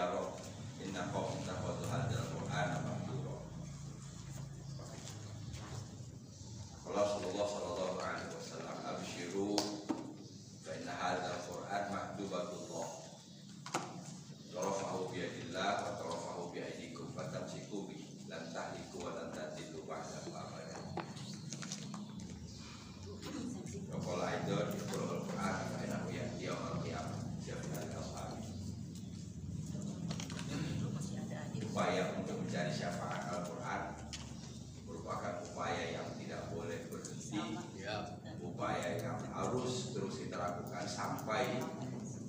ya Rabb inna qaum takhadhu hadzal Qur'ana mahjura. Rasulullah sallallahu alaihi wasallam absyiru fa inna hadzal Qur'an mahdubatullah tarafahu bi yadillah wa tarafahu bi aydikum fatamsiku bi lan tahliku wa lan tadilu ba'da abada. Qala aidan Qur'an fa innahu ya'ti yaumil qiyamah syafa'al ashabi. Upaya untuk mencari syafaat Al-Quran merupakan upaya yang tidak boleh berhenti, upaya yang harus terus kita lakukan sampai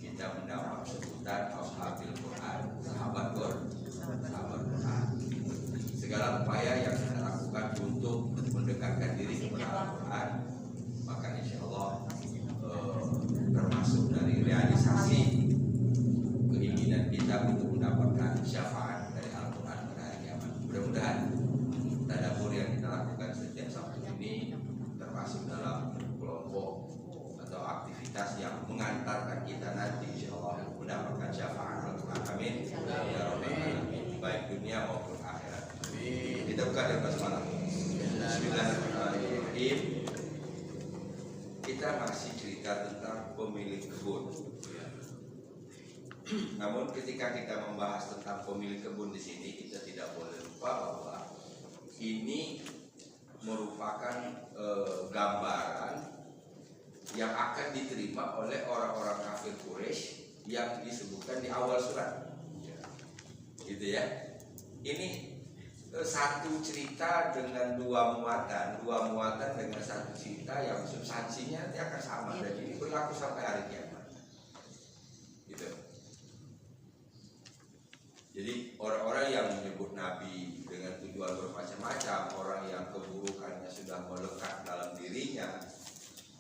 kita mendapat sebutan Ashabil Quran, sahabat Quran. Segala upaya yang kita lakukan untuk mendekatkan diri kepada Al-Quran, maka insya Allah termasuk dari realisasi keinginan kita untuk mendapatkan syafaat dari Al-Quran pada hari kiamat. Mudah-mudahan tadabbur yang kita lakukan setiap Sabtu ini termasuk dalam kelompok atau aktivitas yang mengantarkan kita nanti insya Allah mendapatkan syafaat Al-Quran. Amin ya rabbal alamin, baik dunia maupun akhirat. Kita buka di atas malam. Bismillahirrahmanirrahim. Kita masih cerita tentang pemilik kebun. Namun ketika kita membahas tentang pemilik kebun di sini, kita tidak boleh lupa bahwa ini merupakan gambaran yang akan diterima oleh orang-orang kafir Quraisy yang disebutkan di awal surat. Gitu ya. Ini satu cerita dengan dua muatan dengan satu cerita yang substansinya nanti akan sama, dan ini berlaku sampai hari kiamat. Gitu. Jadi orang-orang yang menyebut Nabi dengan tujuan bermacam-macam, orang yang keburukannya sudah melekat dalam dirinya,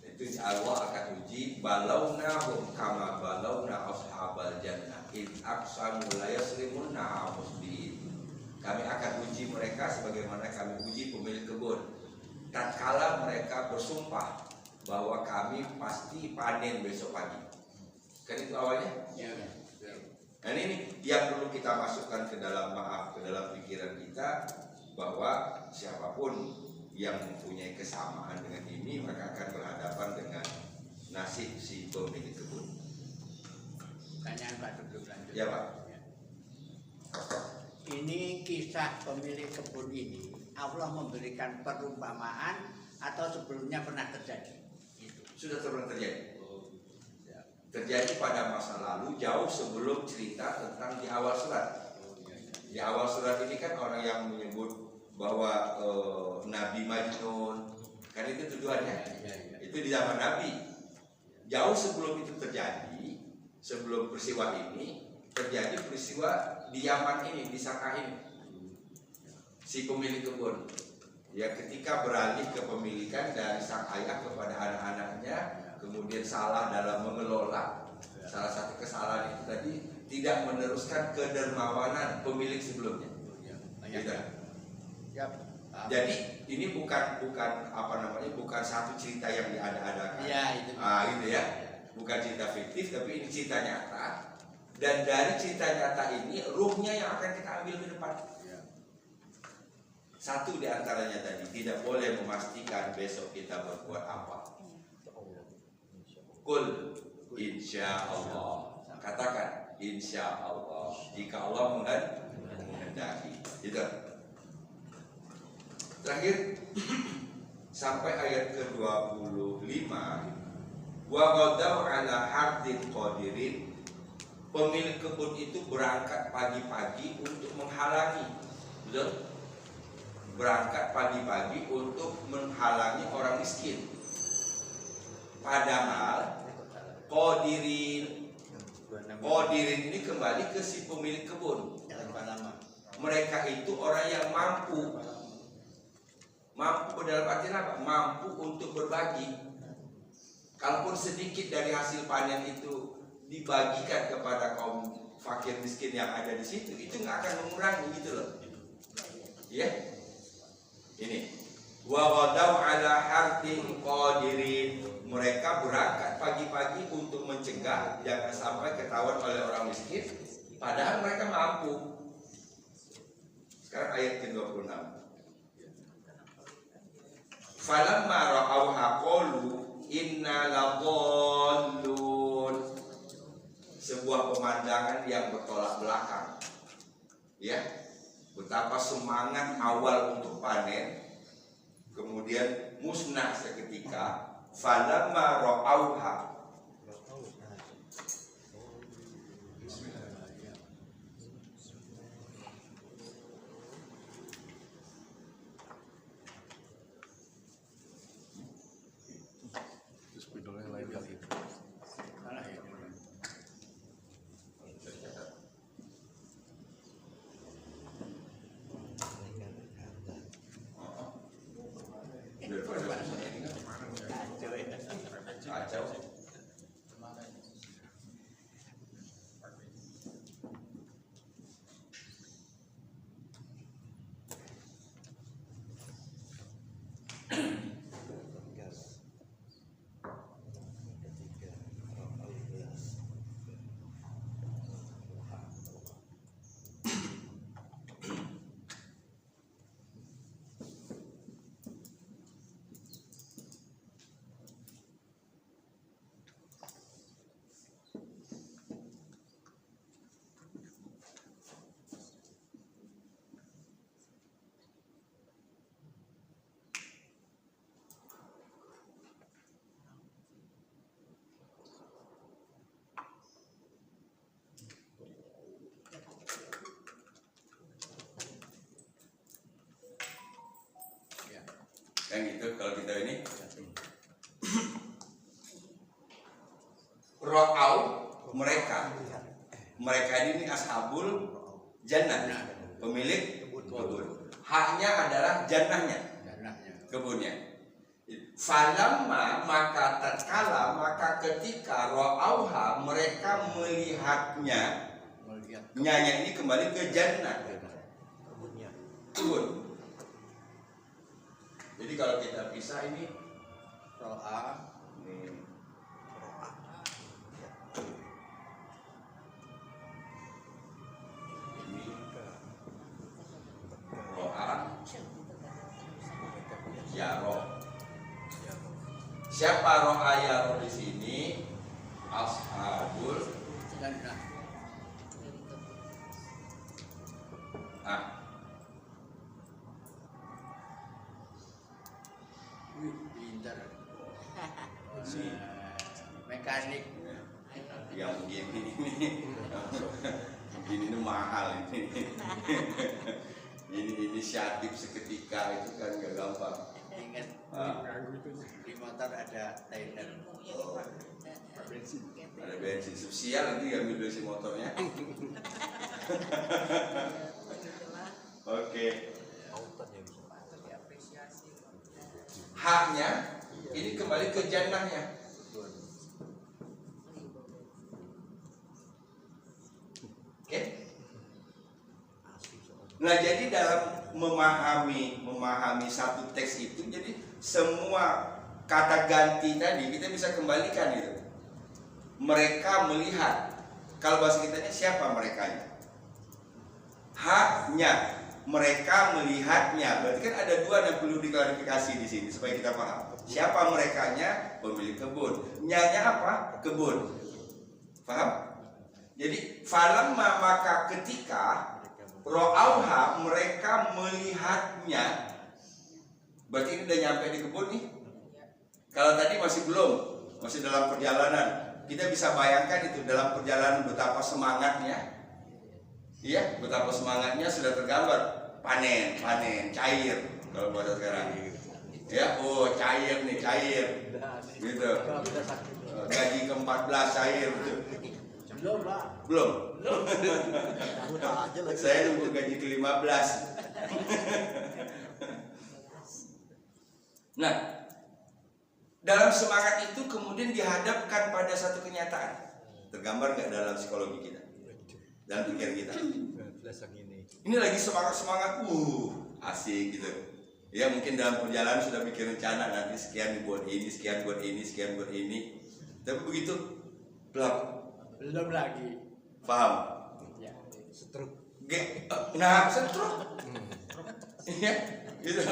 itu Allah akan uji. Balawnahum kama balawna ashabal jannah id aqsamu la yasrimunna musbihin. Kami akan uji mereka sebagaimana kami uji pemilik kebun tatkala mereka bersumpah bahwa kami pasti panen besok pagi. Kan itu awalnya? Ya. Nah ini yang perlu kita masukkan ke dalam pikiran kita, bahwa siapapun yang mempunyai kesamaan dengan ini maka akan berhadapan dengan nasib si pemilik kebun. Pertanyaan Pak Duduk lanjut. Ya Pak. Ini kisah pemilik kebun ini Allah memberikan perumpamaan atau sebelumnya pernah terjadi? Sudah pernah terjadi. Terjadi pada masa lalu jauh sebelum cerita tentang di awal surat. Di awal surat ini kan orang yang menyebut bahwa Nabi Majnun, kan itu tujuannya. Itu di zaman Nabi. Jauh sebelum itu terjadi, sebelum peristiwa ini terjadi peristiwa di Yaman ini, di Saka ini. Si pemilik kebun, ya ketika beralih kepemilikan dari sang ayah kepada anak-anaknya, kemudian salah dalam mengelola. Salah satu kesalahan itu tadi tidak meneruskan kedermawanan pemilik sebelumnya. Gitu. Jadi ini bukan bukan satu cerita yang diada-adakan. Ya, itu. Gitu ya. Bukan cerita fiktif, tapi ini cerita nyata. Dan dari cerita nyata ini ruhnya yang akan kita ambil ke depan. Satu di antaranya tadi, tidak boleh memastikan besok kita berbuat apa. Kul insya Allah, katakan insya Allah, jika Allah menghendaki. Gitu. Terakhir sampai ayat ke-25, wa ghadaw ala hardin qadirin. Pemilik kebun itu berangkat pagi-pagi untuk menghalangi, betul? Berangkat pagi-pagi untuk menghalangi orang miskin. Padahal Qadirin ini kembali ke si pemilik kebun. Mereka itu orang yang mampu dalam arti apa? Mampu untuk berbagi. Kalaupun sedikit dari hasil panen itu dibagikan kepada kaum fakir miskin yang ada di situ, itu nggak akan mengurangi gitu loh. Ya, ini wa ghadaw ala hardin qadirin. Mereka berangkat pagi-pagi untuk mencegah jangan sampai ketahuan oleh orang miskin Padahal mereka mampu. Sekarang ayat ke-26. Falamma ra'awha qalu inna ladallun. Sebuah pemandangan yang bertolak belakang. Ya, betapa semangat awal untuk panen kemudian musnah seketika. Falamma ra'awha. Spidolnya lain kali itu. Kacau. Yang itu kalau kita ini ro'au mereka ini ashabul jannah, pemilik kebun. Haknya adalah jannahnya, kebunnya. Falamma maka tatkala maka ketika ro'auha mereka melihatnya, nyanya ini kembali ke jannah, kebun. Jadi kalau kita pisah ini ro'a ini ro'a yaro. Siapa ro'a yaro di sini? Ashabul jannah. Pintar. Mekanik. Yang begini ini mahal ini. Ini inisiatif seketika itu kan gak gampang. Ingat di motor ada Tyler. Ada bensin sosial nanti ambil dari si motornya. Oke. Haknya ini kembali ke jannahnya. Oke. Nah, jadi dalam memahami satu teks itu, jadi semua kata ganti tadi kita bisa kembalikan itu. Mereka melihat. Kalau bahasa kitanya siapa merekanya? Haknya. Mereka melihatnya. Berarti kan ada dua yang perlu diklarifikasi di sini supaya kita paham. Siapa merekanya? Pemilik kebun. Nyanya apa? Kebun. Paham? Jadi falamma maka ketika ro'auha mereka melihatnya. Berarti ini udah nyampe di kebun nih. Kalau tadi masih belum, masih dalam perjalanan. Kita bisa bayangkan itu dalam perjalanan betapa semangatnya. Iya, betapa semangatnya sudah tergambar. Panen, cair kalau bahasa sekarang. Ya, oh cair nih, cair. Gitu. Gaji ke-14 cair gitu. Belum, Pak. Belum. Saya nunggu gaji ke-15. Nah, dalam semangat itu kemudian dihadapkan pada satu kenyataan. Tergambar nggak dalam psikologi kita, dalam pikiran kita? Ini lagi semangat, asik gitu. Ya mungkin dalam perjalanan sudah bikin rencana nanti sekian buat ini, sekian buat ini, sekian buat ini. Tapi begitu, belum lagi. paham? Ya. Nah, setruk. Iya, gitu.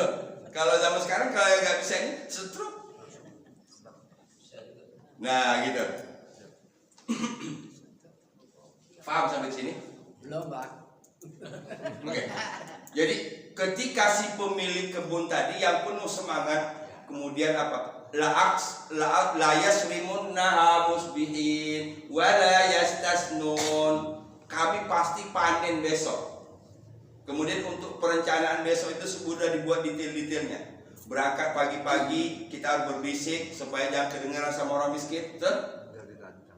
Kalau zaman sekarang kalau yang nggak bisa ini setruk. Nah, gitu. Paham sampai sini? Belum, Pak. Oke. Jadi ketika si pemilik kebun tadi yang penuh semangat, kemudian apa? La yasrimunna musbihin wa la yastasnun. Kami pasti panen besok. Kemudian untuk perencanaan besok itu sudah dibuat detail-detailnya. Berangkat pagi-pagi kita harus berbisik supaya jangan kedengaran sama orang miskin. Betul?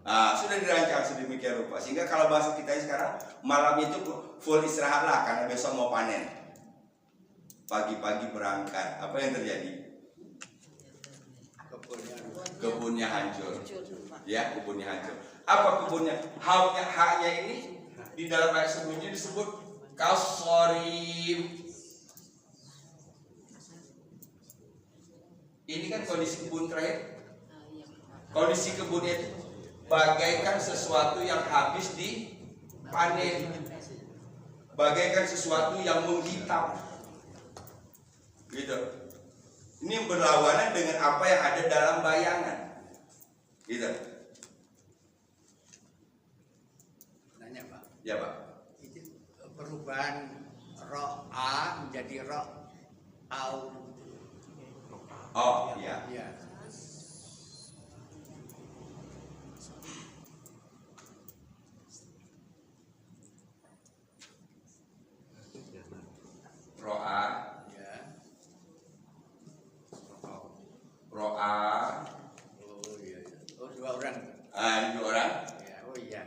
Sudah dirancang sedemikian rupa sehingga kalau bahasa kita sekarang malam itu full istirahat lah karena besok mau panen. Pagi-pagi berangkat, apa yang terjadi? Kebunnya hancur. Ya, kebunnya hancur. Apa kebunnya? Haknya ini di dalam ayat sebelumnya disebut kasorim. Ini kan kondisi kebun terakhir. Kondisi kebunnya itu bagaikan sesuatu yang habis dipanen, bagaikan sesuatu yang menghitam, gitu. Ini berlawanan dengan apa yang ada dalam bayangan, gitu. Nanya, Pak. Ya, Pak. Itu perubahan roh A menjadi roh au. Oh, iya. Ya. Ro'a, Ya. ro'a. Oh iya. Oh, 2 orang. Ini 2 orang. Ya, oh iya.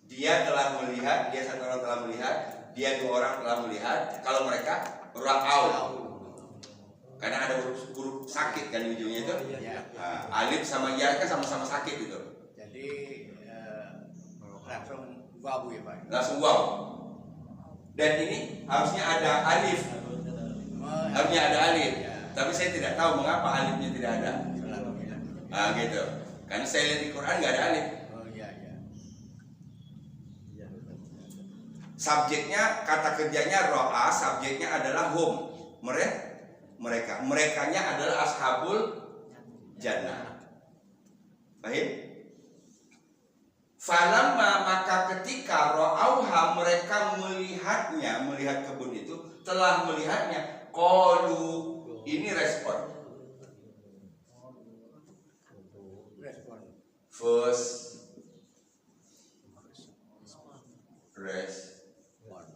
Dia telah melihat, dia 1 orang telah melihat, dia 2 orang telah melihat. Kalau mereka ra'au, karena ada huruf sakit kan di ujungnya itu. Ya. Alif sama ya kan sama-sama sakit itu. Jadi langsung wawu ya, Pak. Langsung waw. Dan ini harusnya ada alif. Harusnya ada alif. Tapi saya tidak tahu mengapa alifnya tidak ada. Gitu. Karena saya lihat di Quran nggak ada alif. Oh iya iya. Subjeknya, kata kerjanya ro'a, subjeknya adalah hum. Merekanya adalah ashabul jannah. Baik. Falamma, maka ketika ro'auha, mereka melihatnya, melihat kebun itu, telah melihatnya, qalu, ini respon. First respon.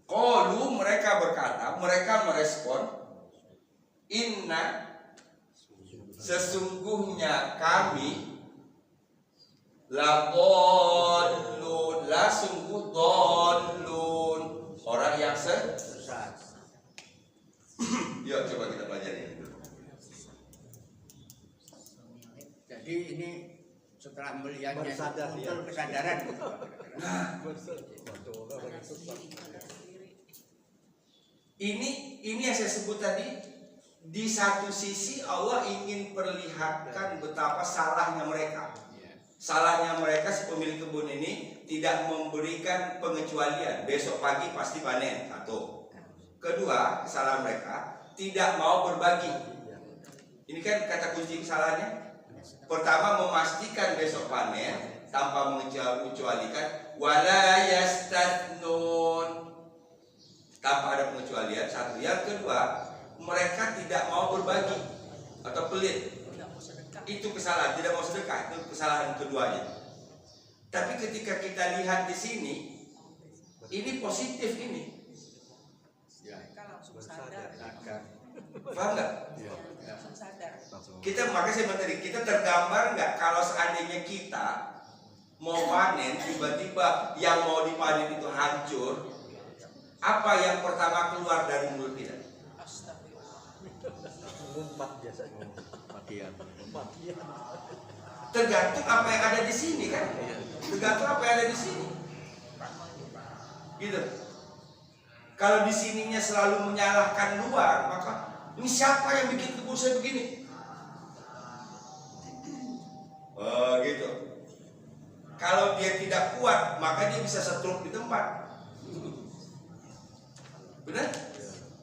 Qalu, mereka berkata, mereka merespon, inna, sesungguhnya kami, ladallun, la sungguh dallun, orang yang sesat. Yuk coba kita pelajari. Jadi ini setelah melihatnya muncul kesadaran. Ini yang saya sebut tadi. Di satu sisi Allah ingin perlihatkan betapa salahnya mereka. Salahnya mereka, si pemilik kebun ini tidak memberikan pengecualian. Besok pagi pasti panen. 1. Kedua, kesalahan mereka tidak mau berbagi. Ini kan kata kunci kesalahannya. Pertama, memastikan besok panen tanpa mengecualikan. Wala yastatnun, tanpa ada pengecualian. 1. Yang kedua, mereka tidak mau berbagi atau pelit. Itu kesalahan, tidak mau sedekah, itu kesalahan keduanya. Tapi ketika kita lihat di sini, ini positif ini. Langsung sadar. Paham nggak? Langsung sadar. Kita makanya saya tadi, kita tergambar nggak kalau seandainya kita mau panen, tiba-tiba yang mau dipanen itu hancur, apa yang pertama keluar dari mulut kita? Tergantung apa yang ada di sini kan? Tergantung apa yang ada di sini. Gitu. Kalau di sininya selalu menyalahkan luar, maka Ini siapa yang bikin kebun saya begini? Oh gitu. Kalau dia tidak kuat, maka dia bisa setruk di tempat. Benar?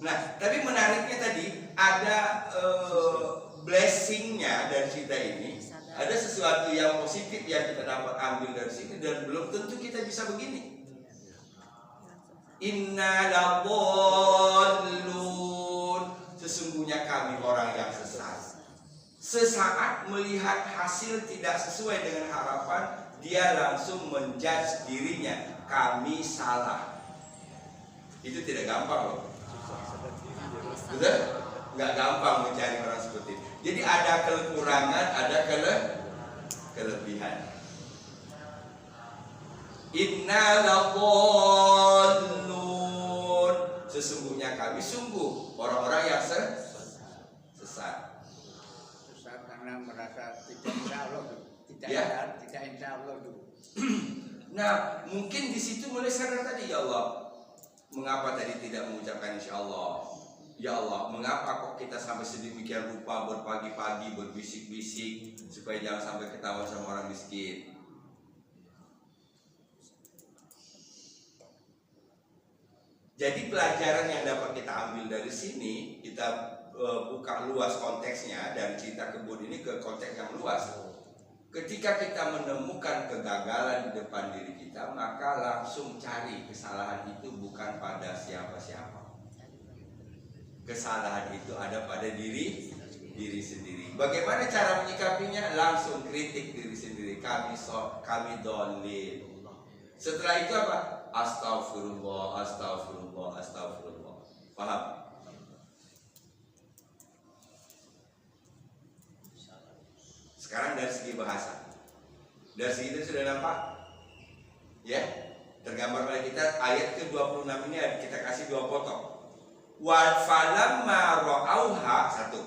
Nah, tapi menariknya tadi ada blessingnya dari cerita ini. Ada sesuatu yang positif yang kita dapat ambil dari sini, dan belum tentu kita bisa begini. Inna ladallun, sesungguhnya kami orang yang sesat. Sesaat melihat hasil tidak sesuai dengan harapan, dia langsung menjudge dirinya, kami salah. Itu tidak gampang loh. Betul? Nggak gampang mencari orang seperti itu. Jadi ada kekurangan, ada kelebihan. Inna ladallun, sesungguhnya kami sungguh orang-orang yang sesat. Sesat karena merasa tidak insya Allah, tidak insya Allah dulu. Nah, mungkin di situ mulai sadar tadi, ya Allah, mengapa tadi tidak mengucapkan insya Allah? Ya Allah, mengapa kok kita sampai sedemikian rupa berpagi-pagi berbisik-bisik supaya jangan sampai ketahuan sama orang miskin? Jadi pelajaran yang dapat kita ambil dari sini, kita buka luas konteksnya dari cerita kebun ini ke konteks yang luas. Ketika kita menemukan kegagalan di depan diri kita, maka langsung cari kesalahan itu bukan pada siapa-siapa. Kesalahan itu ada pada diri sendiri. Bagaimana cara menyikapinya? Langsung kritik diri sendiri. Kami dolin. Setelah itu apa? Astagfirullah, astagfirullah, astagfirullah. Paham? Sekarang dari segi bahasa. Dari segi itu sudah nampak? Ya? Tergambar pada kita ayat ke-26 ini kita kasih 2 potong. Wa falamma ra'auha, 1.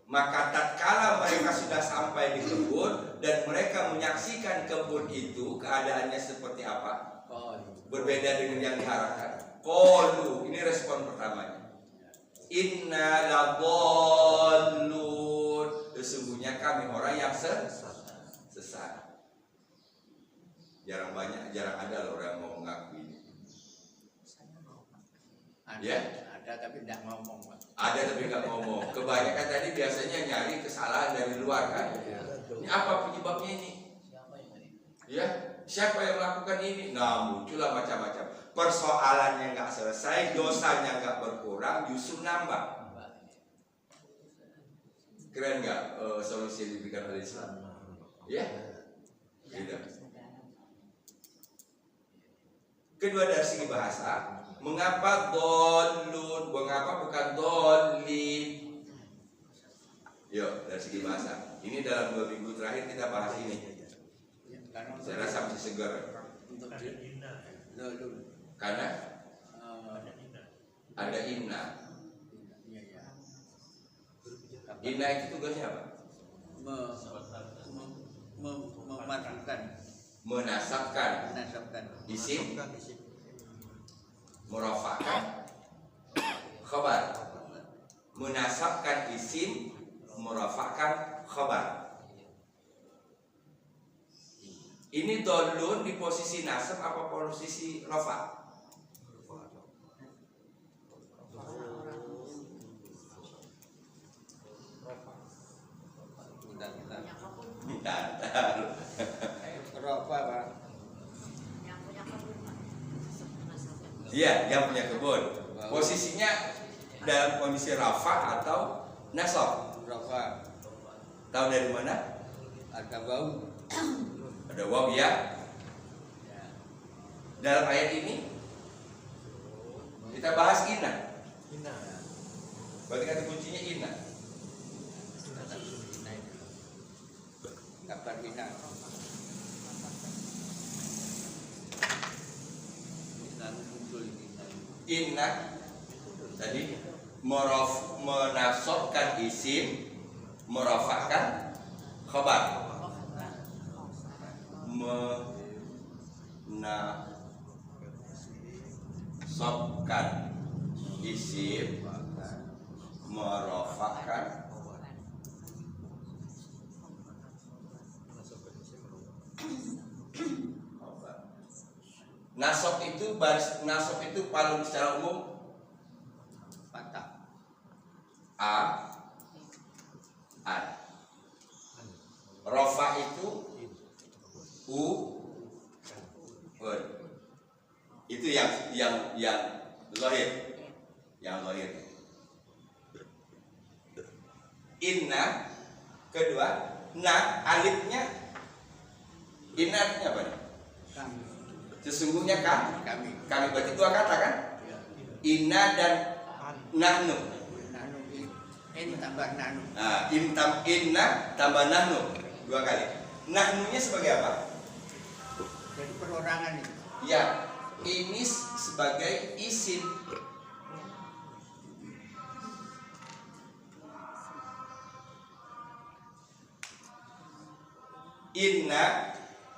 Maka tatkala mereka sudah sampai di kebun dan mereka menyaksikan kebun itu keadaannya seperti apa? Berbeda dengan yang diharapkan. Qalu, ini respon pertamanya. Inna ladallun, sesungguhnya kami orang yang sesat. Jarang ada loh orang mau mengakui ini. Ada tapi tidak ngomong. Ada tapi nggak ngomong. Kebanyakan tadi biasanya nyari kesalahan dari luar kan. Ini apa penyebabnya ini? Ya, siapa yang melakukan ini? Nah, muncullah macam-macam. Persoalannya nggak selesai, dosanya nggak berkurang, justru nambah. Keren nggak solusi yang diberikan oleh Islam? Ya, tidak. Kedua dari segi bahasa. Mengapa dolun? Mengapa bukan dolin? Yuk, dari segi bahasa. Ini dalam 2 minggu terakhir kita bahas ini. Saya rasa masih segar. Karena ada inna. Inna itu tugasnya apa? Menasabkan isim, murafa'kan khabar. Menasabkan isim, murafa'kan khabar. Ini dolun di posisi nasab apa posisi rafa? Rafa, Pak. Iya, yang punya kebun. Posisinya dalam kondisi rafa atau nasab? Rafa. Tahu dari mana? Ada bau. Ada waw ya. Dalam ayat ini kita bahas inna. Berarti kata kuncinya inna. Kabar inna. Inna tadi menasabkan isim, merafa'kan khabar. Menasabkan isim, merofakkan khobar. Nasab itu baris nasab itu paling secara umum Patah. a an. Rofa itu u un. Itu yang lahir. Yang lahir. Inna kedua, na alifnya inna artinya apa nih? Kami. Sesungguhnya kami. Kami. Kami berarti dua kata kan? Inna dan nahnu. Nanu in tambah nanu. Nah, inna tambah nahnu dua kali. Nahnunya sebagai apa? Jadi perorangan itu. Ya, ini sebagai isim. Inna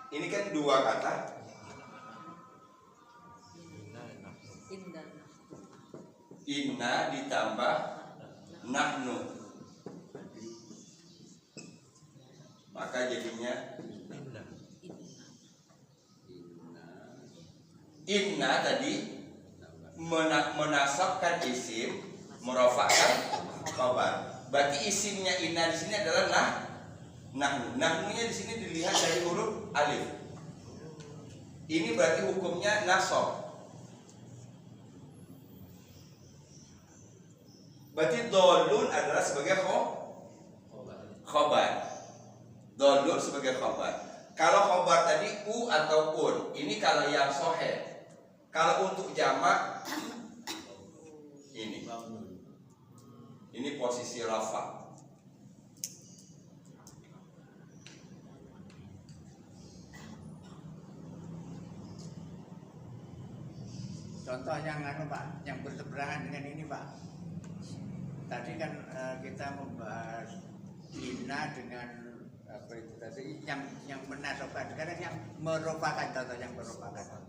ini kan dua kata. Inna ditambah nahnu, maka jadinya inna tadi menasabkan isim, merofakkan khabar. Berarti isimnya inna di sini adalah nahnu. Nahnunya di sini dilihat dari huruf alif. Ini berarti hukumnya nasab. Berarti dolun adalah sebagai khobar. Dolun sebagai khobar. Kalau khobar tadi u atau un, ini kalau yang sohe. Kalau untuk jamak ini. Ini posisi rafa. Contoh yang Pak, yang berseberangan dengan ini Pak. Tadi kan kita membahas inna dengan apa itu tadi yang menasabkan, sekarang yang merupakan contoh yang merupakan.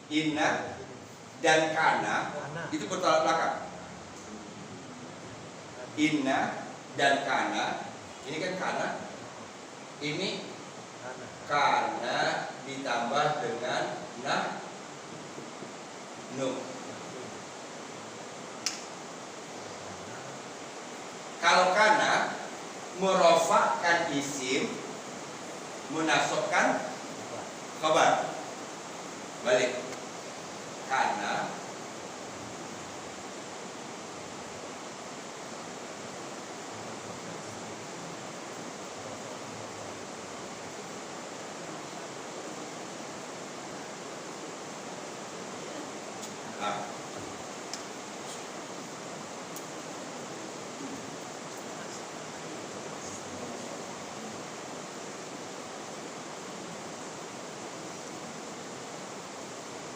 Inna dan kana itu bertolak belakang. Inna dan kana, ini kan kana, ini kana ditambah dengan nu. Kalau kana merofakkan isim, menasabkan khabar. Balik. Karena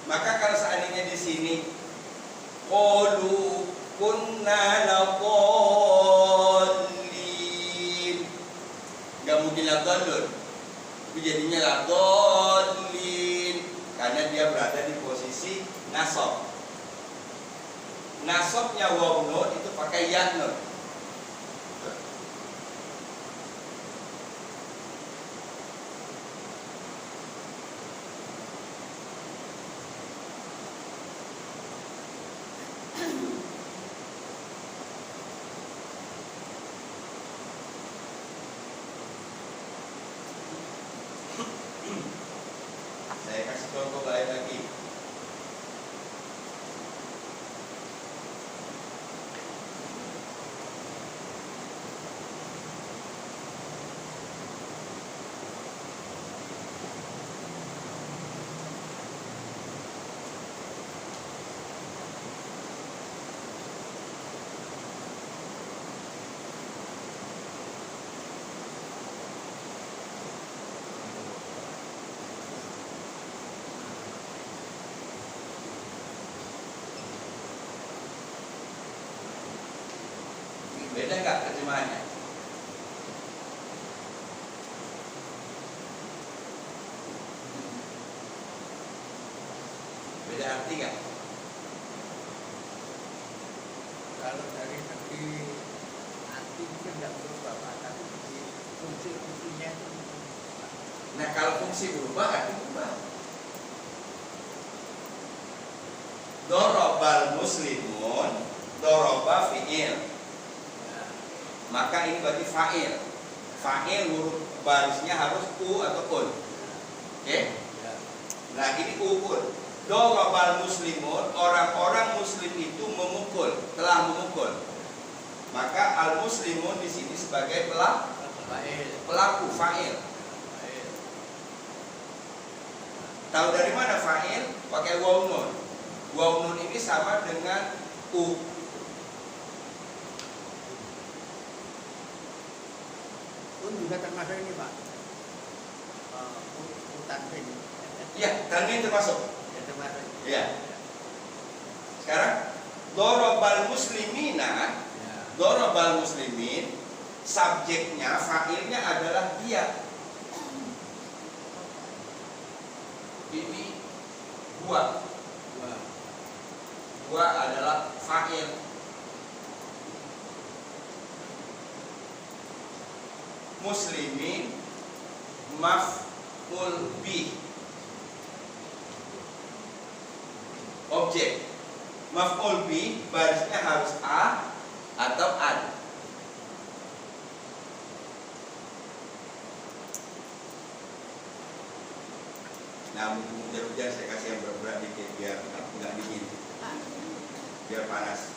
maka kalau seandainya di sini qalu kunna ladallin, nggak mungkin ladallun, itu jadinya ladallin karena dia berada di posisi nasab. Nasabnya waw nun itu pakai ya nun. Saya kasih contoh lain lagi. imannya. Beda arti kan? Kalau dari segi arti mungkin nggak berubah Pak, tapi di fungsi-fungsinya itu. Nah kalau fungsi berubah, arti berubah. Dorobal muslimun, doroba fi'il. Maka ini berarti fa'il. Fa'il huruf barisnya harus u atau un. Oke? Nah ini u-un. Dorobal muslimun, orang-orang muslim itu memukul, telah memukul. Maka al muslimun di sini sebagai pelaku fa'il. Tahu dari mana fa'il? Pakai waw nun. Waw nun ini sama dengan u. Pun juga termasuk ini Pak. Tanwin. Ya, tanwin termasuk. Ya termasuk. Ya. Sekarang dorobal muslimina, dorobal muslimin, subjeknya, fa'ilnya adalah dia. Ini gua. Gua adalah fa'il. Muslimin maf'ul bih. Objek. Maf'ul bih barisnya harus a atau an. Nah, hujan-hujan saya kasih yang berat-berat dikit biar nggak dingin, biar panas.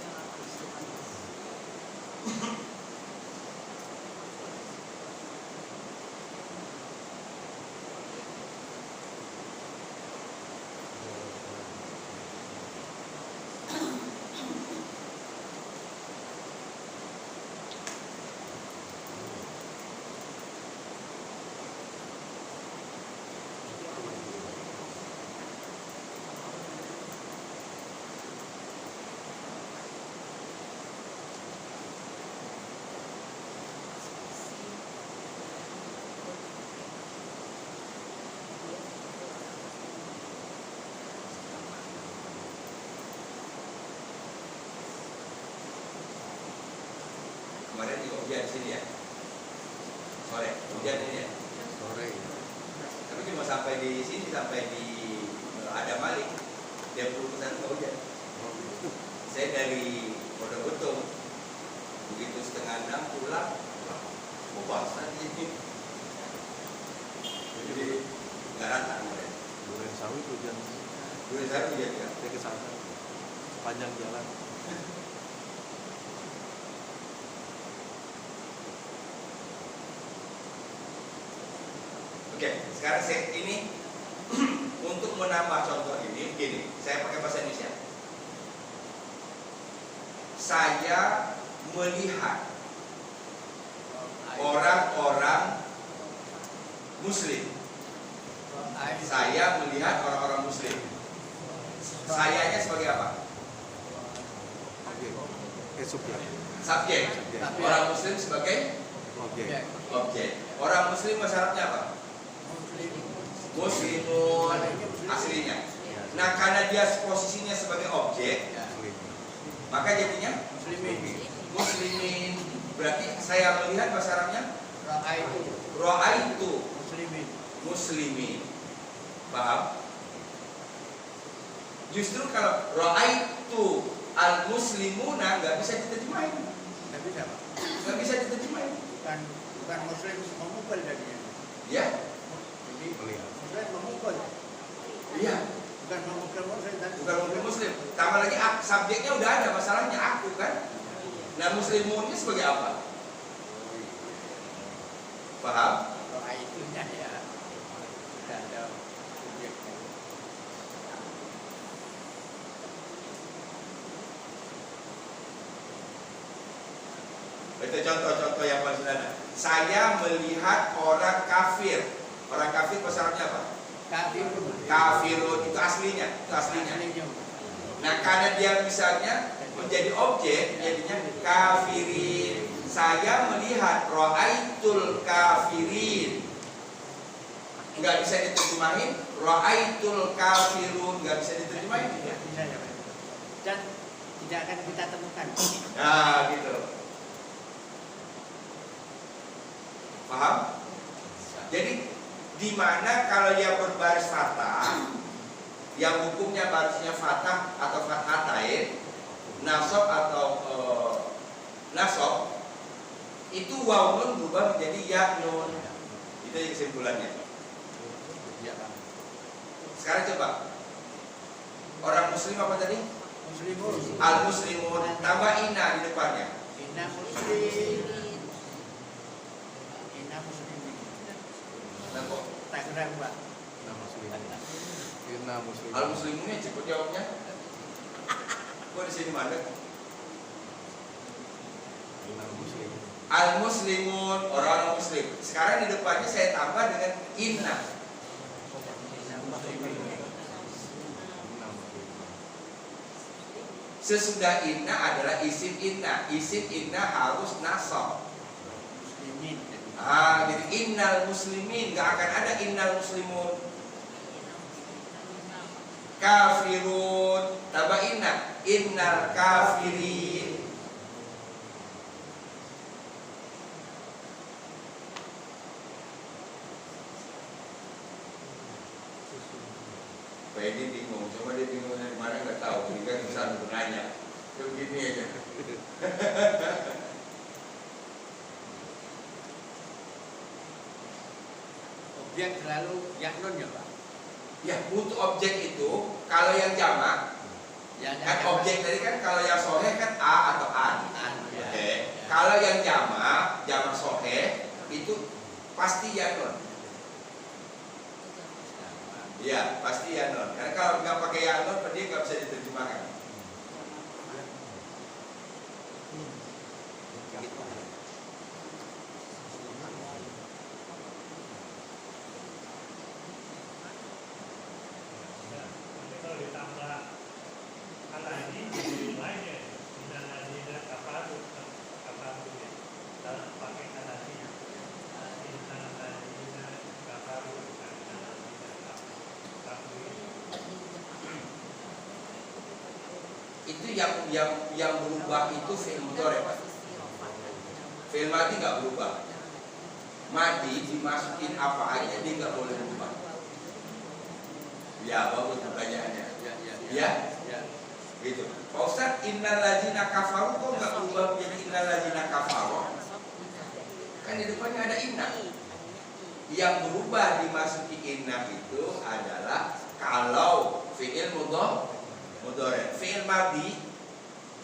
Kemarin juga hujan di sini ya, sore hujan ini ya, sore. tapi cuma sampai di sini, sampai di Adam Malik, dia perlu kesana nggak hujan. Saya dari Pondok Betung, begitu 5:30 pulang, basah di sini, jadi nggak rata kemarin. Duren Sawit hujan. Dulu saya hujan ya. Saya ke sana sepanjang jalan. Oke, sekarang saya ini untuk menambah contoh ini begini, saya pakai bahasa Indonesia. Saya melihat orang-orang muslim. Saya melihat orang-orang muslim. Sayanya sebagai apa? Oke. Subjek. Subjek. Orang muslim sebagai Oke. objek. Orang muslim syaratnya apa? Muslimun aslinya. Nah, karena dia posisinya sebagai objek, maka jadinya muslimin. Berarti saya melihat bahasa Arabnya ra'aitu muslimin. Paham? Justru kalau ra'aitu al muslimuna nggak bisa diterjemahin. Nggak bisa diterjemahin. Bukan muslim memukul jadinya. Ya? Jadi Melihat. muslim memukul. Iya. Bukan memukul muslim. Bukan muslim. Tambah lagi subjeknya udah ada, masalahnya aku kan. Nah, muslimunnya sebagai apa? Paham? Doa itunya ya. Tidak ada subjeknya. Itu contoh-contoh yang paling sederhana. Saya melihat orang kafir. Orang kafir bahasa Arabnya apa? Kafirun itu aslinya, itu aslinya. Nah, karena dia misalnya menjadi objek, jadinya kafirin saya melihat ra'aitul kafirin. Nggak bisa diterjemahin. Ra'aitul kafirun nggak bisa diterjemahin. Tidak bisa ya Pak. Dan tidak akan kita temukan. Nah, gitu. Paham? Jadi di mana kalau yang berbaris fathah, yang hukumnya barisnya fathah atau fathatain, nasab atau nasab, itu waw nun berubah menjadi ya nun. Itu yang kesimpulannya. Ya Pak. Sekarang coba orang muslim apa tadi? Muslimun. Al muslimun tambah inna di depannya. Inna muslim. Inna muslimin. Nampak? Tak kira Pak. Inna muslim. Inna muslim. Al muslimunnya cepet jawabnya. Kok di sini mana? Inna muslim. Al muslimun orang muslim. Sekarang di depannya saya tambah dengan inna. Inna muslimin. Inna muslim. Sesudah inna adalah isim inna. Isim inna harus nasab. Muslimin. Jadi innal muslimin, nggak akan ada innal muslimun. Kafirun tambah inna. Innal kafirin. Pak Edi bingung, coba dia bingung dari mana nggak tahu, dia kan bisa nanya. Begini aja. Objek selalu yaknun ya Pak. Ya, untuk objek itu kalau yang jamak, Ya, kan objek tadi kan kalau yang sohe kan a atau an. Ya. Oke. Kalau yang jamak sohe itu pasti ya non. Iya, pasti ya non. Karena kalau nggak pakai ya non, dia nggak bisa diterjemahkan. Kalau ditambah kata ini dimulai ya minaladzina kafaru ya dalam pakai kata ini minaladzina kafaru Itu yang berubah itu fi'il mudhari, Pak. Fi'il madhi nggak berubah. Madhi dimasukin apa aja dia nggak boleh berubah. Ya, bagus pertanyaannya. Ya, gitu. Pak Ustaz, innal ladzina kafaru kok nggak berubah menjadi innal ladzina kafaru? Kan di depannya ada inna. Yang berubah dimasuki inna itu adalah kalau fi'il mudhari. Fi'il madhi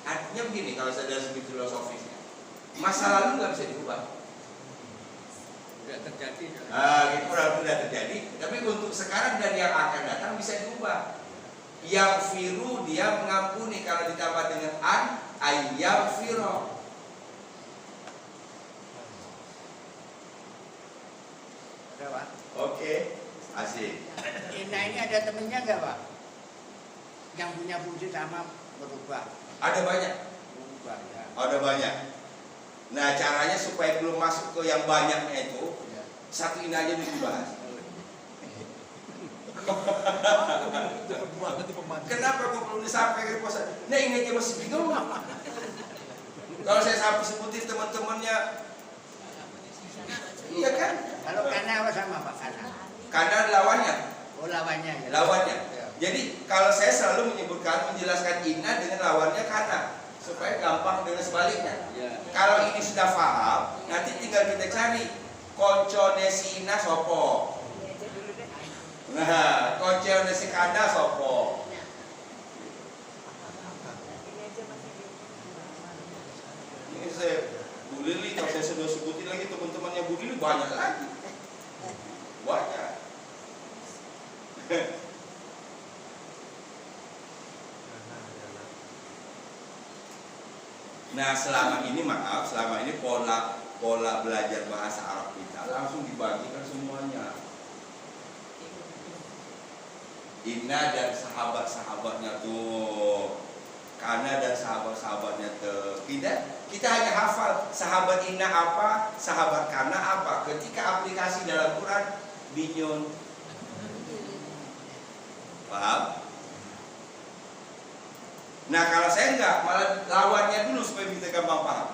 artinya begini kalau saya dari segi filosofisnya. Masa lalu nggak bisa diubah. Tidak terjadi. Itu sudah terjadi. Tapi untuk sekarang dan yang akan datang bisa diubah. Yang firu dia mengampuni, kalau ditambah dengan an ayyam firo. Ada Pak. Oke, asik. Inna ini ada temennya nggak Pak? Yang punya fungsi sama berubah. Ada banyak. Berubah ya. Ada banyak. Nah, caranya supaya belum masuk ke yang banyaknya itu, Ya. satu ini aja dibahas. Kenapa kok perlu disampaikan ke puasa? Nah, ini aja masih bingung. Kalau saya sampai sebutin teman-temannya, iya kan? Kalau kana apa sama Pak kana? Karena lawannya, Oh lawannya ya. lawannya. Ya. Jadi kalau saya selalu menjelaskan inna dengan lawannya kana, supaya gampang dengan sebaliknya. Ya. Kalau ini sudah paham, nanti tinggal kita cari koncone si inna sopo. Nah, koncone si kana sopo. Ini saya Bu Lili, kalau saya sudah sebutin lagi teman-temannya Bu Lili banyak lagi. Banyak. Nah, selama ini pola belajar bahasa Arab kita langsung dibagikan semuanya. Inna dan sahabat-sahabatnya tuh, Kana dan sahabat-sahabatnya tuh. Tidak, Kita hanya hafal sahabat inna apa, sahabat kana apa. Ketika aplikasi dalam Quran bingung. Paham? Nah kalau saya enggak, malah lawannya dulu supaya kita gampang paham.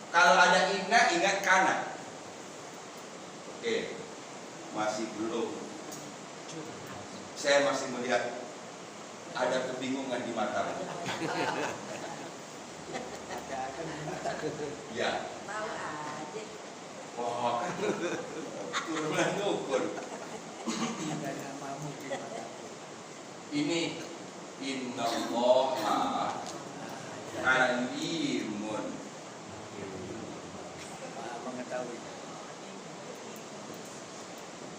Kalau ada inna, ingat kana. Oke, masih belum. Saya masih melihat ada kebingungan di mata. Ya. Tahu aja. Wah, kan turunan dukun. Ada namamu di mata. Ini innallaha alimun. Maha mengetahui.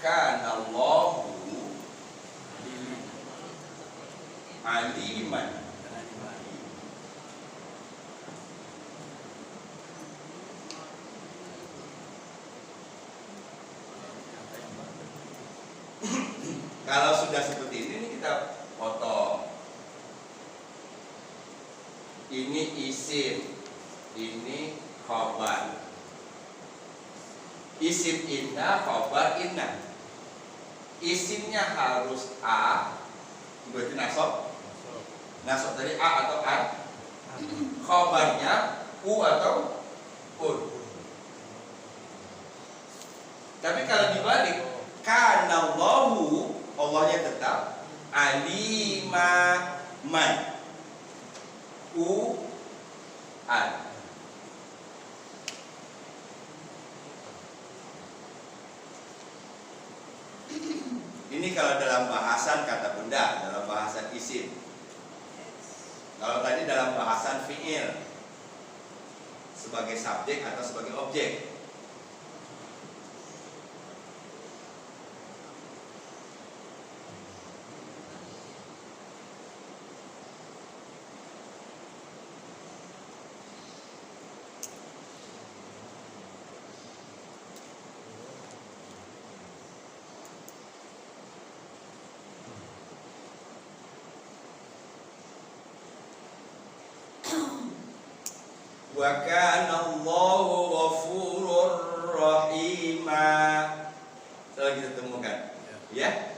Kanallahu Lili. aliman. Kalau sudah seperti ini kita potong. Ini isim, ini khabar. Isim inna, khabar inna. Isimnya harus a, berarti nasab. Nasab dari a atau an. Khabarnya u atau un. Tapi kalau dibalik, kanallahu, Allahnya tetap aliman, u an. Ini kalau dalam bahasan kata benda, dalam bahasan isim. Kalau tadi dalam bahasan fi'il, sebagai subjek atau sebagai objek. Wa kana Allahu ghafurur rahima. Telah kita temukan. Ya.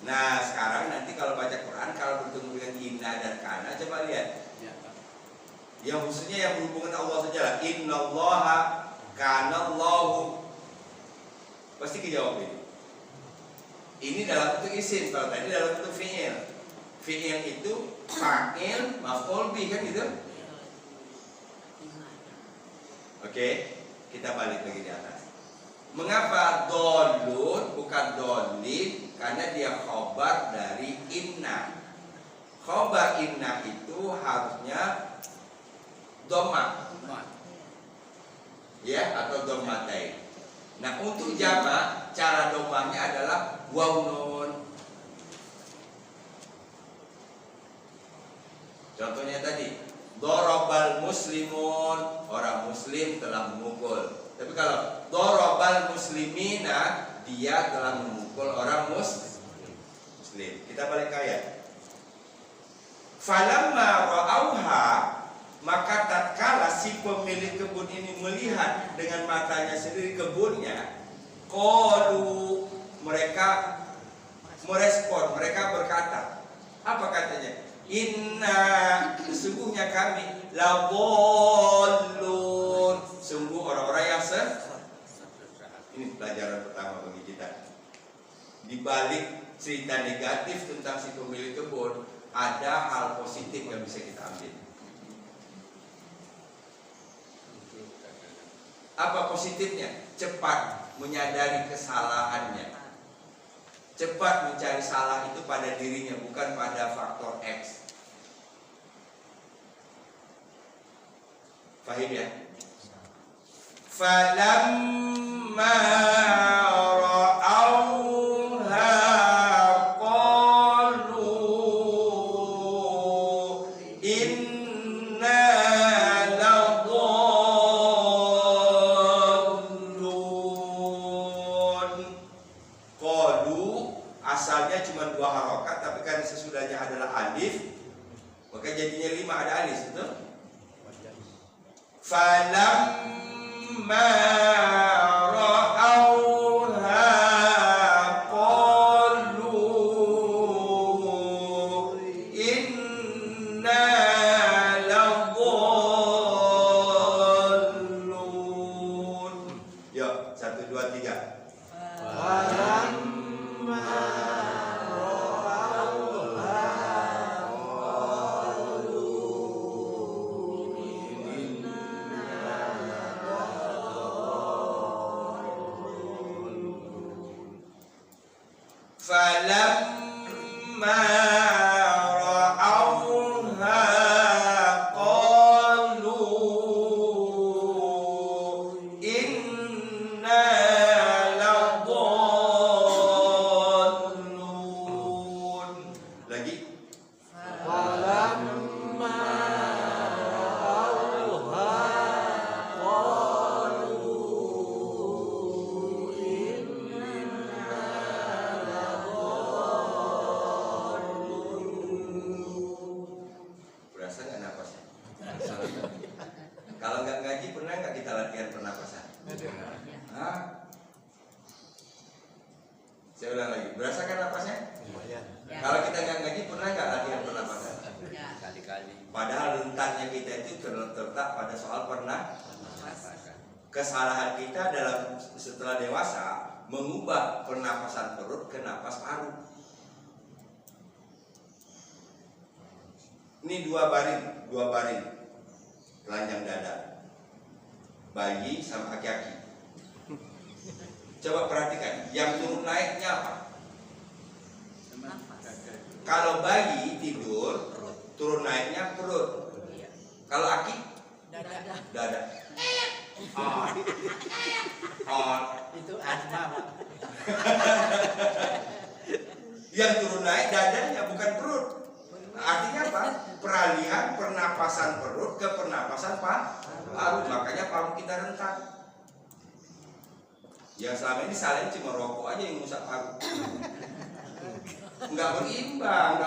Nah, sekarang nanti kalau baca Quran, kalau bertemu dengan inna dan kana, coba lihat. Yang khususnya yang berhubungan Allah saja lah. Innallaha kana Allahu. Pasti dijawab ini. Ini dalam bentuk isim, kalau tadi dalam bentuk fi'il. Fi'il itu fa'il, maf'ul bih kan gitu. Oke, kita balik lagi di atas. Mengapa dolun bukan dolin? Karena dia khobar dari inna. Khobar inna itu harusnya doma, ya, atau domatain. Nah untuk jamak cara domanya adalah waw nun. Contohnya tadi, dorobal muslimun, orang muslim telah memukul. Tapi kalau dorobal muslimina, dia telah memukul orang muslim. Kita balik ke ayat. Falamma ra'auha, maka tatkala si pemilik kebun ini melihat dengan matanya sendiri kebunnya, qalu, mereka merespon, mereka berkata, apa katanya? Inna, sesungguhnya kami laballun, sungguh orang-orang yang ini pelajaran pertama bagi kita. Di balik cerita negatif tentang si pemilik kebun, ada hal positif yang bisa kita ambil. Apa positifnya? Cepat menyadari kesalahannya. Cepat mencari salah itu pada dirinya, bukan pada faktor X. Fahim ya? Falamma ra'auha qalu inna ladallun. Qalu asalnya cuma 2 harokat, tapi kan sesudahnya adalah alif, maka jadinya 5 ada alif, betul? Falamma ra'auha qalu inna ladallun. Yuk, 1, 2, 3. Falamma ra'auha qalu inna ladallun. Lagi. Berasa nggak napasnya? Kalau nggak ngaji pernah nggak kita latihan pernapasan? Hah? Saya ulang lagi. Berasa kan napasnya? Kalau kita nggak ngaji pernah nggak latihan pernapasan? Kali-kali. Padahal rentannya kita itu terletak pada soal pernapasan. Kesalahan kita dalam setelah dewasa mengubah pernapasan perut ke napas paru. Ini dua baring telanjang dada, bayi sama aki-aki. Coba perhatikan, yang turun naiknya apa? Kalau bayi tidur, turun naiknya perut. Kalau aki, dada. Itu asma, Pak. Yang turun naik dadanya bukan perut. Artinya apa? Peralihan pernapasan perut ke pernapasan paru. Makanya paru kita rentan. Yang selama ini salin cuma rokok aja yang rusak paru. Nggak berimbang.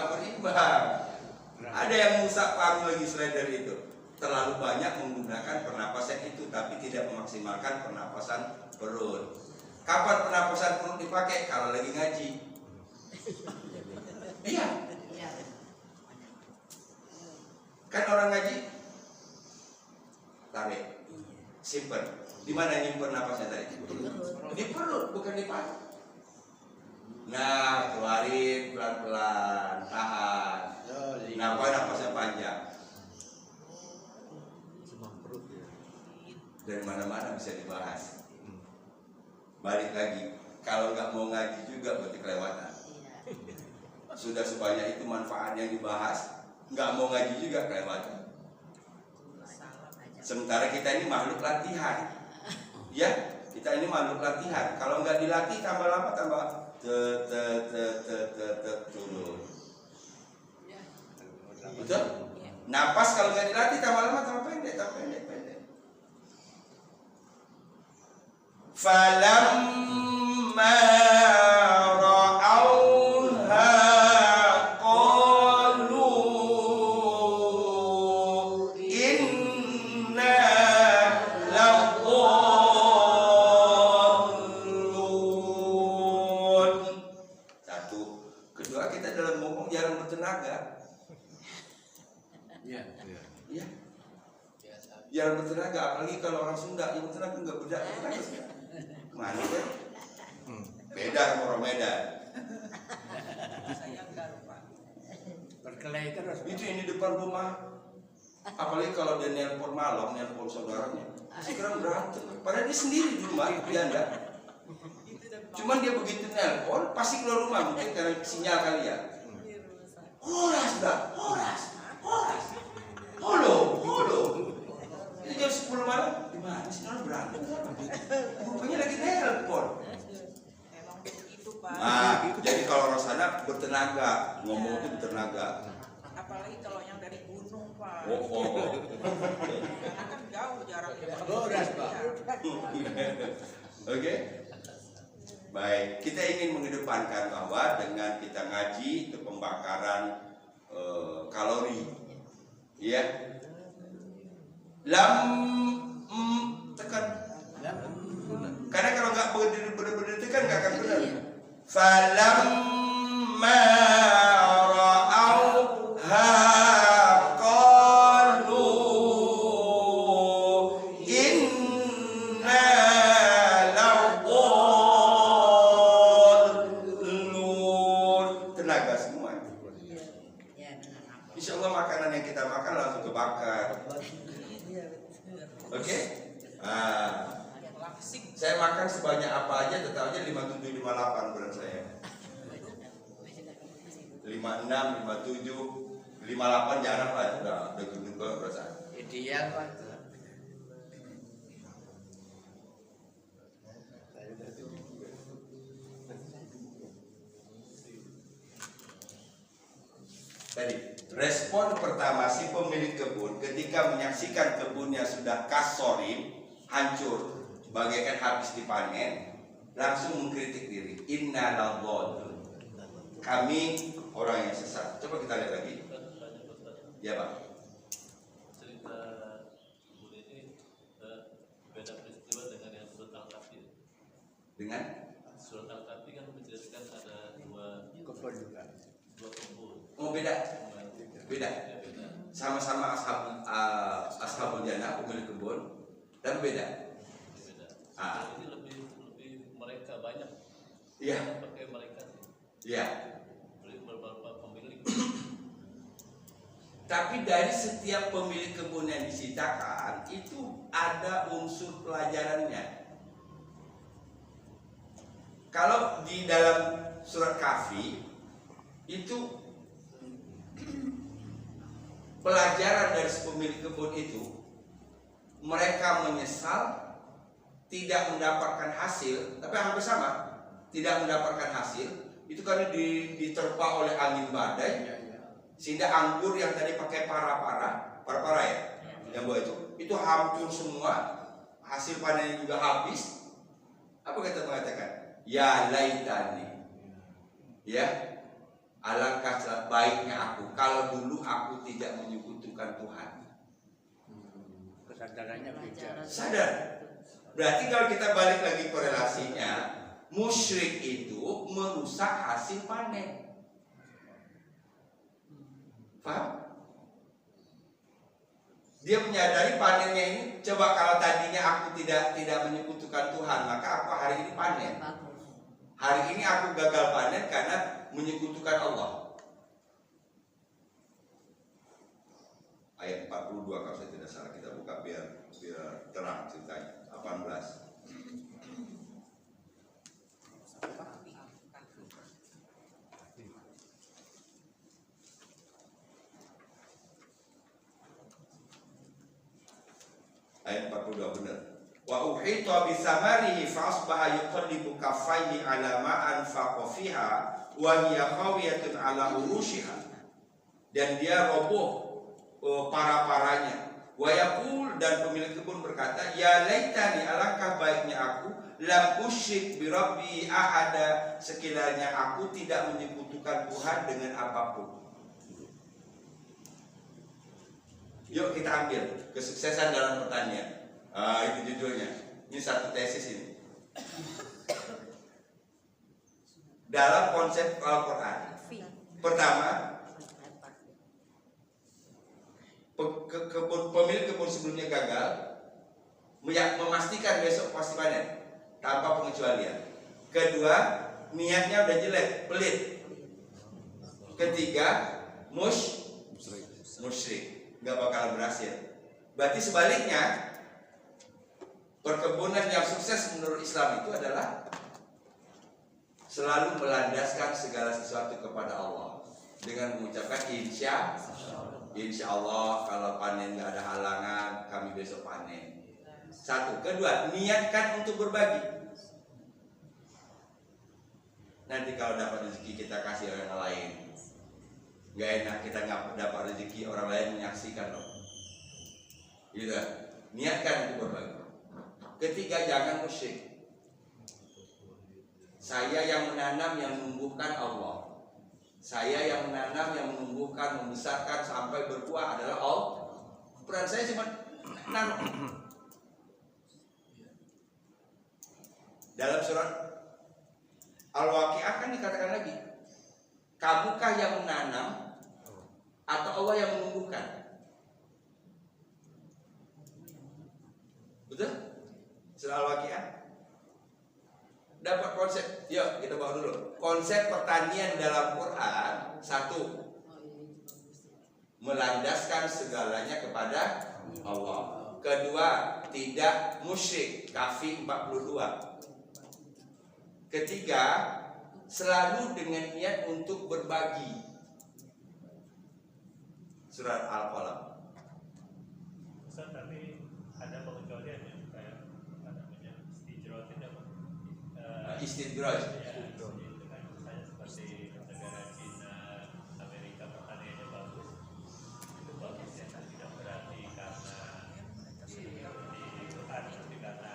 Ada yang rusak paru lagi selain dari itu. Terlalu banyak menggunakan pernapasan itu, tapi tidak memaksimalkan pernapasan perut. Kapan pernapasan perut dipakai? Kalau lagi ngaji. Iya. Kan orang ngaji tarik, simpen. Di mana nyimpen napasnya tadi? Di perut, bukan di paru. Nah, keluarin pelan-pelan, tahan. Napasnya panjang. Dari mana-mana bisa dibahas. Balik lagi, kalau nggak mau ngaji juga berarti kelewatan. Sudah sebanyak itu manfaat yang dibahas, nggak mau ngaji juga kelewatan. Sementara kita ini makhluk latihan, ya kita ini makhluk latihan. Kalau nggak dilatih tambah lama tambah turun. Betul? Napas kalau nggak dilatih tambah lama tambah pendek. Falamma ra'auha qalu inna ladallun. Satu. Kedua, kita dalam ngomong jarang bertenaga. Iya. Jarang bertenaga, apalagi kalau orang Sunda yang bertenaga nggak bertenaga. Mana ya? Beda sama orang Medan. Berkelahi terus. Itu yang di depan rumah. Apalagi kalau dia nelpon malam, nelpon saudaranya, sekarang berantem. Padahal dia sendiri di rumah, dia anda. Cuman dia begitu nelpon, pasti keluar rumah, mungkin karena sinyal kali ya. Horas dah, horas. Halo. Ini jam 10 malam, di mana sih orang berantem? Rupanya lagi nelpon. Emang begitu, Pak. Nah, jadi kalau orang sana bertenaga, ngomong itu bertenaga. Apalagi kalau yang dari gunung, Pak. Oh. Karena kan jauh jaraknya. Boras, Pak. Oke. Baik, kita ingin mengedepankan bahwa dengan kita ngaji itu pembakaran kalori. Iya. Lam tekan. Lam Karena kalau nggak benar-benar tekan nggak akan benar. Falamma ra'auha qalu inna ladallun. Tenaga semua. Insya Allah makanan yang kita makan langsung kebakar. Oke? Nah, saya makan sebanyak apa aja tetap aja 57 58 berat saya. 56 57 58 jarang lah, udah gendut banget perasaan. ideal Pak. Tadi respon pertama si pemilik kebun ketika menyaksikan kebunnya sudah kasorim, hancur, bagaikan habis dipanen, langsung mengkritik diri. Inna ladallun. Kami orang yang sesat. Coba kita lihat lagi. Ya Pak. Cerita kebun ini beda peristiwa dengan yang surat Al-Kahfi. Dengan Surat Al-Kahfi kan menjelaskan ada dua Kebun juga. kebun. oh beda. Beda. Ya, beda. Sama-sama ashabul jannah, pemilik kebun, dan beda. Beda. Ah. Ini lebih mereka banyak. Iya. Pakai mereka sih. Iya. Beberapa pemilik. Tapi dari setiap pemilik kebun yang disitakan itu ada unsur pelajarannya. Kalau di dalam surat Kahfi itu pelajaran dari pemilik kebun itu, mereka menyesal tidak mendapatkan hasil, tapi hampir sama, tidak mendapatkan hasil itu karena diterpa oleh angin badai, sehingga anggur yang tadi pakai para ya, yang buat itu hancur semua, hasil panennya juga habis. Apa kita mengatakan? Ya laitani, ya alangkah baiknya aku kalau dulu aku tidak menyekutukan Tuhan. Kesadarannya beda. Sadar. Berarti kalau kita balik lagi korelasinya, musyrik itu merusak hasil panen. Paham? Dia menyadari panennya ini, coba kalau tadinya aku tidak menyekutukan Tuhan, maka aku hari ini panen. Hari ini aku gagal panen karena menyekutukan Allah. Ayat 42 kalau saya tidak salah, kita buka biar terang ceritanya. 18. Ayat 42 benar. Wa uhita bi samarihi fa asbaha yuqallibu kaffaihi ala ma anfaqa fiha wa hiya khawiyatun ala urushiha. Dan dia roboh para-paranya. Wa yaqul, dan pemilik kebun berkata, ya laitani, alangkah baiknya aku lam usyrik bi rabbi ahada, sekiranya aku tidak menyekutukan Tuhan dengan apapun. Yuk kita ambil kesuksesan dalam pertanian. Itu judulnya. Ini satu tesis ini. Dalam konsep Al-Quran. Pertama, pemilik kebun sebelumnya gagal, memastikan besok pasti panen tanpa pengecualian. Kedua, niatnya udah jelek, pelit. Ketiga, musyrik, nggak bakalan berhasil. Berarti sebaliknya, perkebunan yang sukses menurut Islam itu adalah selalu melandaskan segala sesuatu kepada Allah dengan mengucapkan insya Allah kalau panen nggak ada halangan, kami besok panen. Satu. Kedua, niatkan untuk berbagi. Nanti kalau dapat rezeki kita kasih orang lain. Nggak enak kita nggak dapat rezeki orang lain menyaksikan loh. Gitu. Niatkan untuk berbagi. Ketiga, jangan musyrik. Saya yang menanam, yang menumbuhkan Allah. Saya yang menanam, yang menumbuhkan, membesarkan sampai berbuah adalah Allah. Peran saya cuma nanam. Dalam surat Al-Waqiah kan dikatakan lagi, kamukah yang menanam atau Allah yang menumbuhkan? Betul? Surah Al-Waqiah dapat konsep. Yuk kita bawa dulu. Konsep pertanian dalam Quran, satu, melandaskan segalanya kepada Allah. Kedua, tidak musyrik, Kahfi 42. Ketiga, selalu dengan niat untuk berbagi. Surat Al-Qalam. Ustaz, tapi ada pengecualian ya, kayak apa namanya, istijrotin apa? Istidraj. Ya, itu kan misalnya seperti negara Cina, Amerika pertaniannya bagus, itu bagus ya, tidak berarti karena di Tuhan, tapi karena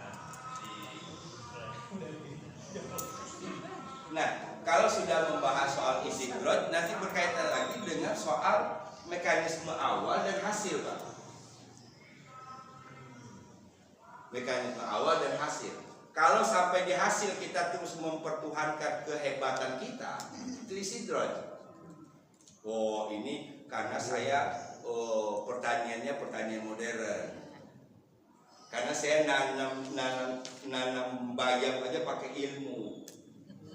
Nah, kalau sudah membahas soal istidraj, nanti berkaitan lagi dengan soal mekanisme awal dan hasil, Pak. Mekanisme awal dan hasil. Kalau sampai di hasil kita terus mempertuhankan kehebatan kita, itu istidraj. Oh, ini karena saya pertaniannya pertanian modern. Karena saya nanam bayam aja pakai ilmu.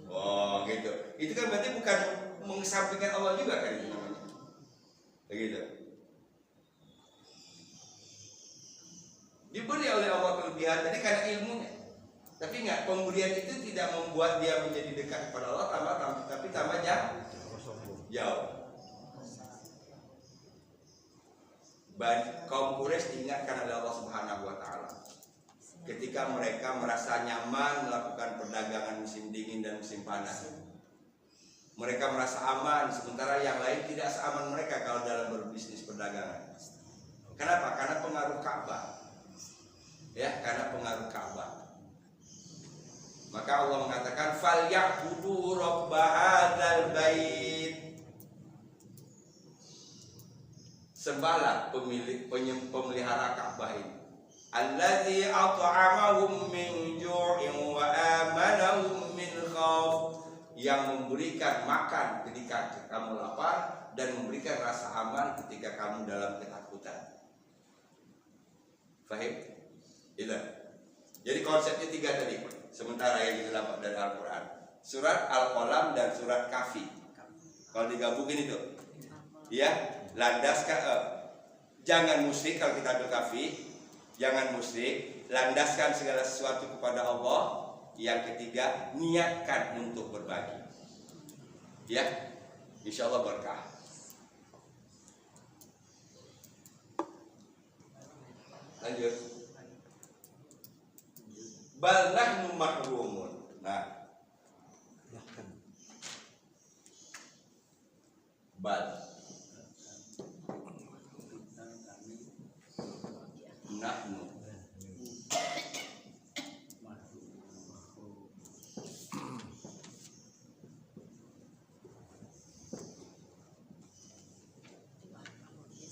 Oh, gitu. Itu kan berarti bukan mengesampingkan Allah juga kan itu namanya. Begitu. Diberi oleh Allah kelebihan tadi karena ilmunya. Tapi enggak, pemberian itu tidak membuat dia menjadi dekat kepada Allah, tapi tambah jauh. Kaum Quraisy diingatkan oleh Allah Subhanahu wa taala. Ketika mereka merasa nyaman melakukan perdagangan musim dingin dan musim panas, mereka merasa aman, sementara yang lain tidak seaman mereka kalau dalam berbisnis perdagangan. Kenapa? Karena pengaruh Ka'bah. Ya, karena pengaruh Ka'bah. Maka Allah mengatakan, "Falyabudu rabb hadzal bait." Sembahlah pemelihara Ka'bah ini. Allazi at'amahum min ju'in wa amanahum min khauf, yang memberikan makan ketika kamu lapar dan memberikan rasa aman ketika kamu dalam ketakutan. Fahim? Itu. Jadi konsepnya tiga tadi. Sementara yang kita dapat dari Al-Quran, surat Al-Qalam dan surat Kahfi. Kalau digabungin itu, ya, landaskan. Jangan musyrik kalau kita ambil Kahfi. Jangan musyrik, landaskan segala sesuatu kepada Allah. Yang ketiga, niatkan untuk berbagi. Ya, insya Allah berkah. Lanjut. Bal nahnu mahrumun. Nah, bal nahnu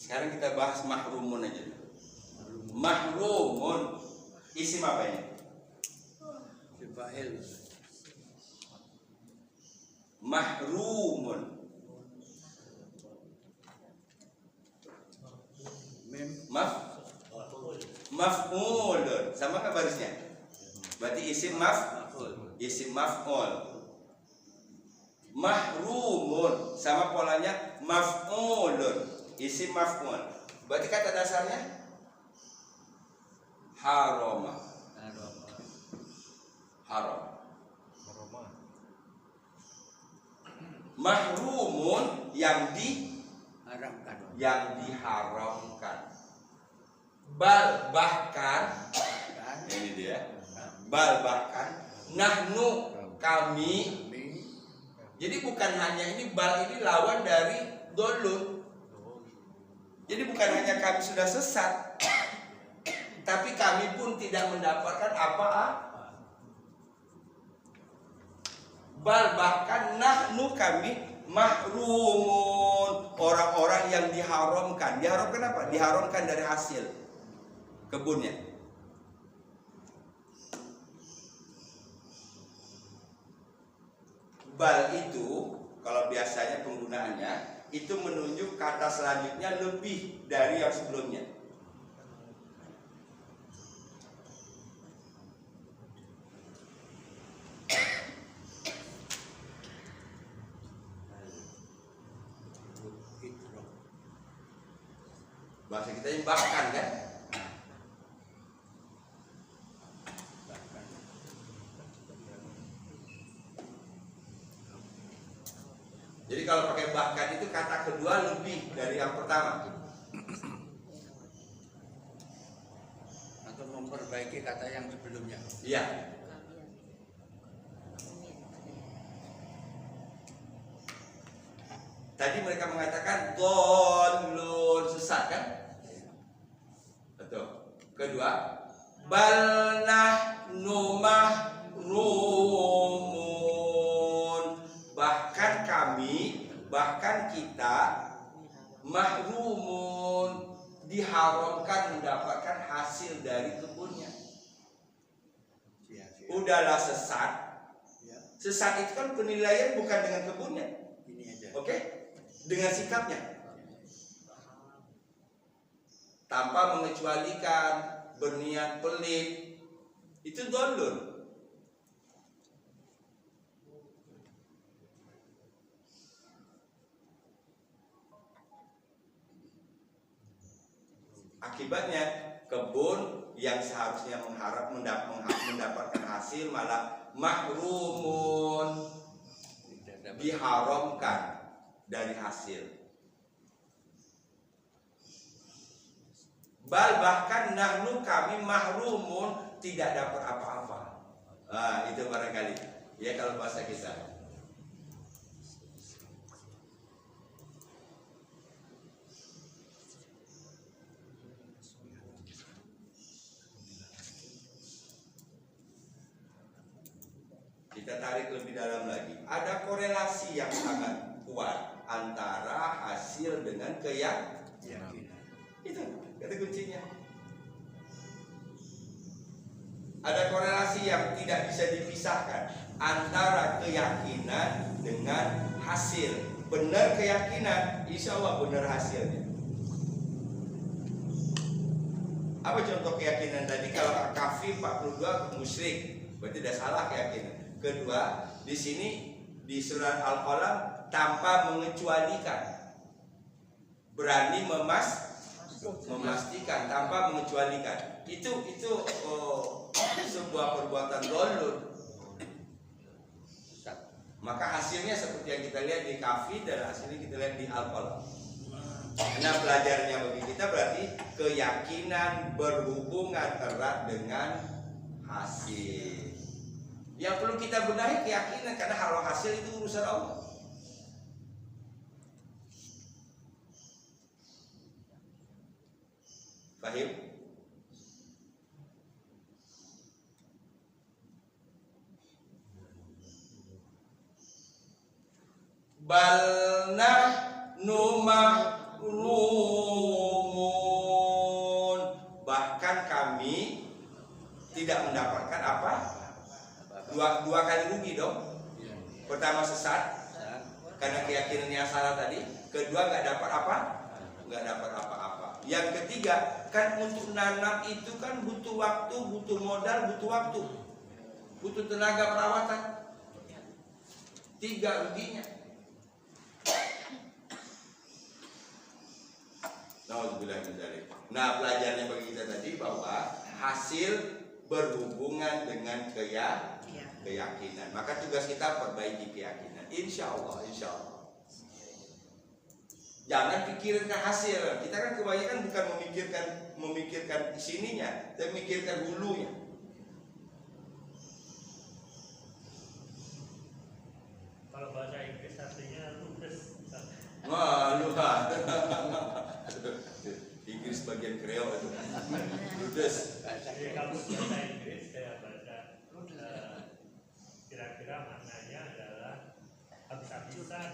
sekarang kita bahas mahrumun aja. Mahrumun isim apa ini? Fa'il. Mahrumun maf'ulun, sama nggak barisnya? Berarti isim maf'ul. Mahrumun sama polanya maf'ulun, isim maf'ul. Berarti kata dasarnya haroma. Haram. Mahrumun yang diharamkan. Bal bahkan, ini dia. Bal bahkan, nahnu kami. Jadi bukan hanya ini, bal ini lawan dari dolun. Jadi bukan hanya kami sudah sesat, tapi kami pun tidak mendapatkan apa-apa. Bal bahkan nahnu kami mahrumun, orang-orang yang diharamkan. Diharamkan apa? Diharamkan dari hasil. kebunnya. Bal itu kalau biasanya penggunaannya itu menunjuk kata selanjutnya lebih dari yang sebelumnya. Bahasa kita yang bahkan kan? Jadi kalau pakai bahkan itu kata kedua lebih dari yang pertama. Atau memperbaiki kata yang sebelumnya. Iya. Tadi mereka mengatakan dolun, sesat kan? Betul. Kedua, balnah numah rumun. Bahkan kami, bahkan kita mahrumun, diharamkan mendapatkan hasil dari kebunnya. Udahlah sesat. Sesat itu kan penilaian bukan dengan kebunnya. Ini aja. Oke? Dengan sikapnya. Tanpa mengecualikan, berniat pelit, itu dolun. Akibatnya kebun yang seharusnya mendapatkan hasil malah mahrumun, diharamkan dari hasil. Bahkan nahnu kami mahrumun, tidak dapat apa-apa. Itu barangkali ya kalau bahasa kita. Kita tarik lebih dalam lagi. Ada korelasi yang sangat kuat antara hasil dengan keyakinan. Itu kata kuncinya. Ada korelasi yang tidak bisa dipisahkan antara keyakinan dengan hasil. Benar keyakinan, insya Allah benar hasilnya. Apa contoh keyakinan tadi? Kalau kafir 42 musyrik, berarti tidak salah keyakinan. Kedua, di sini di surat Al-Qalam tanpa mengecualikan, berani memastikan tanpa mengecualikan. Itu sebuah perbuatan dolun. Maka hasilnya seperti yang kita lihat di kafir dan hasilnya kita lihat di Al-Qalam. Nah, pelajarannya bagi kita berarti keyakinan berhubungan erat dengan hasil. Yang perlu kita benahi keyakinan, karena kalau hasil itu urusan Allah. Paham? Balnah numahrumun, bahkan kami tidak mendapatkan apa? Dua kali rugi dong. Pertama sesat karena keyakinannya salah tadi. Kedua nggak dapat apa? Nggak dapat apa-apa. Yang ketiga kan untuk nanam itu kan butuh waktu, butuh modal, butuh waktu, butuh tenaga perawatan. 3 ruginya. Nah, pelajarannya bagi kita tadi bahwa hasil berhubungan dengan keyakinan. Maka tugas kita perbaiki keyakinan. Insya Allah. Jangan pikirkan hasil. Kita kan kebanyakan bukan memikirkan sininya, tapi memikirkan hulunya. Kalau bahasa Inggris artinya ludes. Lupa. Inggris bagian Kreol itu. Ludes. Jadi kalau bahasa Inggris saya baca kira-kira maknanya adalah habis-habisan,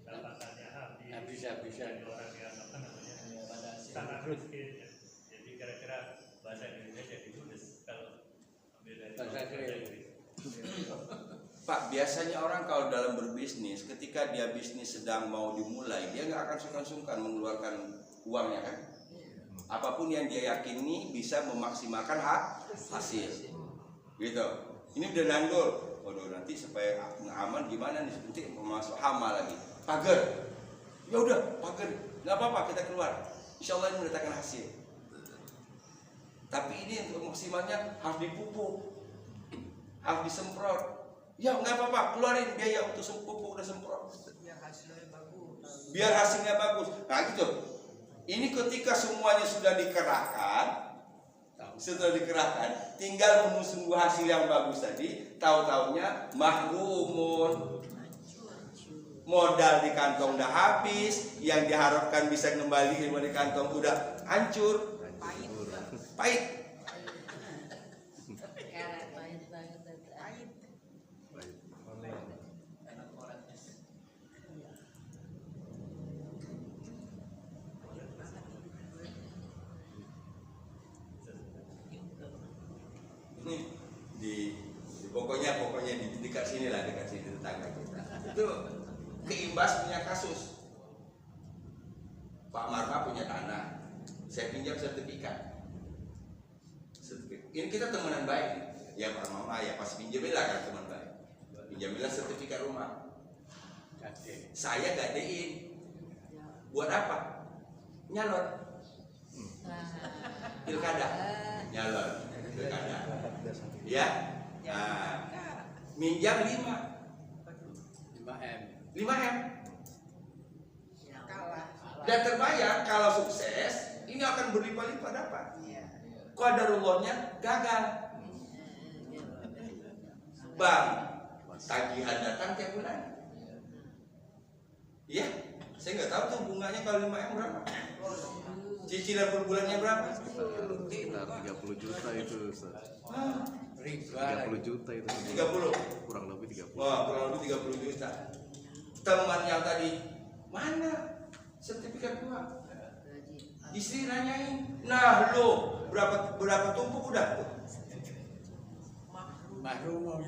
dapatannya habis-habisan, orang yang apa namanya sangat miskin. Jadi kira-kira Pak, biasanya orang kalau dalam berbisnis, ketika dia bisnis sedang mau dimulai, dia nggak akan sungkan-sungkan mengeluarkan uangnya kan? Apapun yang dia yakini bisa memaksimalkan hasil, gitu. Ini udah nandul, waduh nanti supaya aman gimana nih? Nanti masuk hama lagi, pagar. Ya udah, pagar, nggak apa-apa kita keluar. Insya Allah ini mendatangkan hasil. Tapi ini untuk maksimalnya harus dipupuk, harus disemprot. Ya nggak apa-apa, keluarin biaya untuk pupuk dan semprot. Biar hasilnya bagus. Biar hasilnya bagus. Nah gitu. Ini ketika semuanya sudah dikerahkan, tinggal menunggu hasil yang bagus tadi. Tahu-taunya mahrumun, modal di kantong udah habis, yang diharapkan bisa kembali di kantong udah hancur, Pahit juga. pahit. Pahit. Ini pokoknya di dekat sini lah, dekat sini tetangga kita. Itu keimbas punya kasus. Pak Marma punya tanah, saya pinjam sertifikat. Ini kita temenan baik. Ya Pak Marma ya pas pinjamilah kan teman baik. Pinjamilah sertifikat rumah. Saya gadein. Buat apa? Nyalon. Pilkada. Nyalon. Pilkada. Ya. Nah, minjam 5 5M. 5M. Kalah. Dan terbayang kalau sukses ini akan berlimpah-limpah dapat. Qadarullahnya gagal. Bang, tagihan datang tiap bulan. Iya, saya nggak tahu tuh bunganya kalau 5M berapa. Cicilan per bulannya berapa? Sekitar 30 juta itu, Ustaz. Riba 30 juta itu. 30. Kurang lebih 30. Wah, kurang lebih 30 juta. Teman yang tadi, mana sertifikat gua? Istri nanyain, nah lo berapa tumpuk udah? mahrum.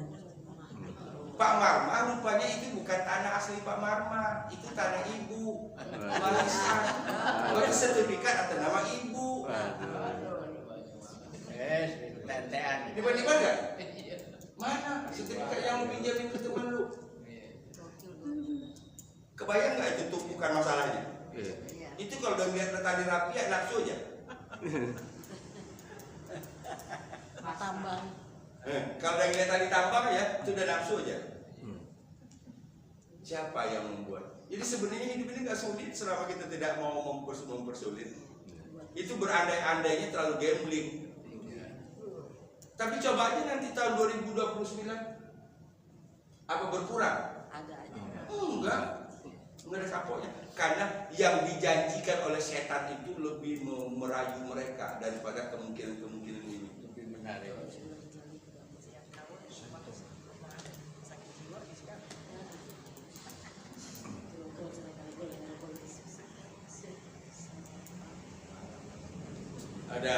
Pak Marma rupanya itu bukan tanah asli Pak Marma, itu tanah ibu, warisan. Kalau sertifikat atas nama ibu. Tentean. Tiba-tiba enggak? Mana sertifikat yang lu pinjamin ke teman lu? Kebayang nggak itu tumpukan masalahnya? Itu kalau udah lihat tadi rapi ya nafsu aja. Tambang. Kalau udah lihat tadi tambang ya itu udah nafsu aja. Siapa yang membuat? Jadi sebenarnya hidup ini nggak sulit selama kita tidak mau mempersulit. Itu berandai-andainya terlalu gambling. Tapi coba aja nanti tahun 2029 apa berkurang? Ada aja. Enggak ada kapoknya. Karena yang dijanjikan oleh setan itu lebih merayu mereka daripada kemungkinan ini. Lebih menarik. Yang tahu rumah sakit jiwa di sekarang. Ada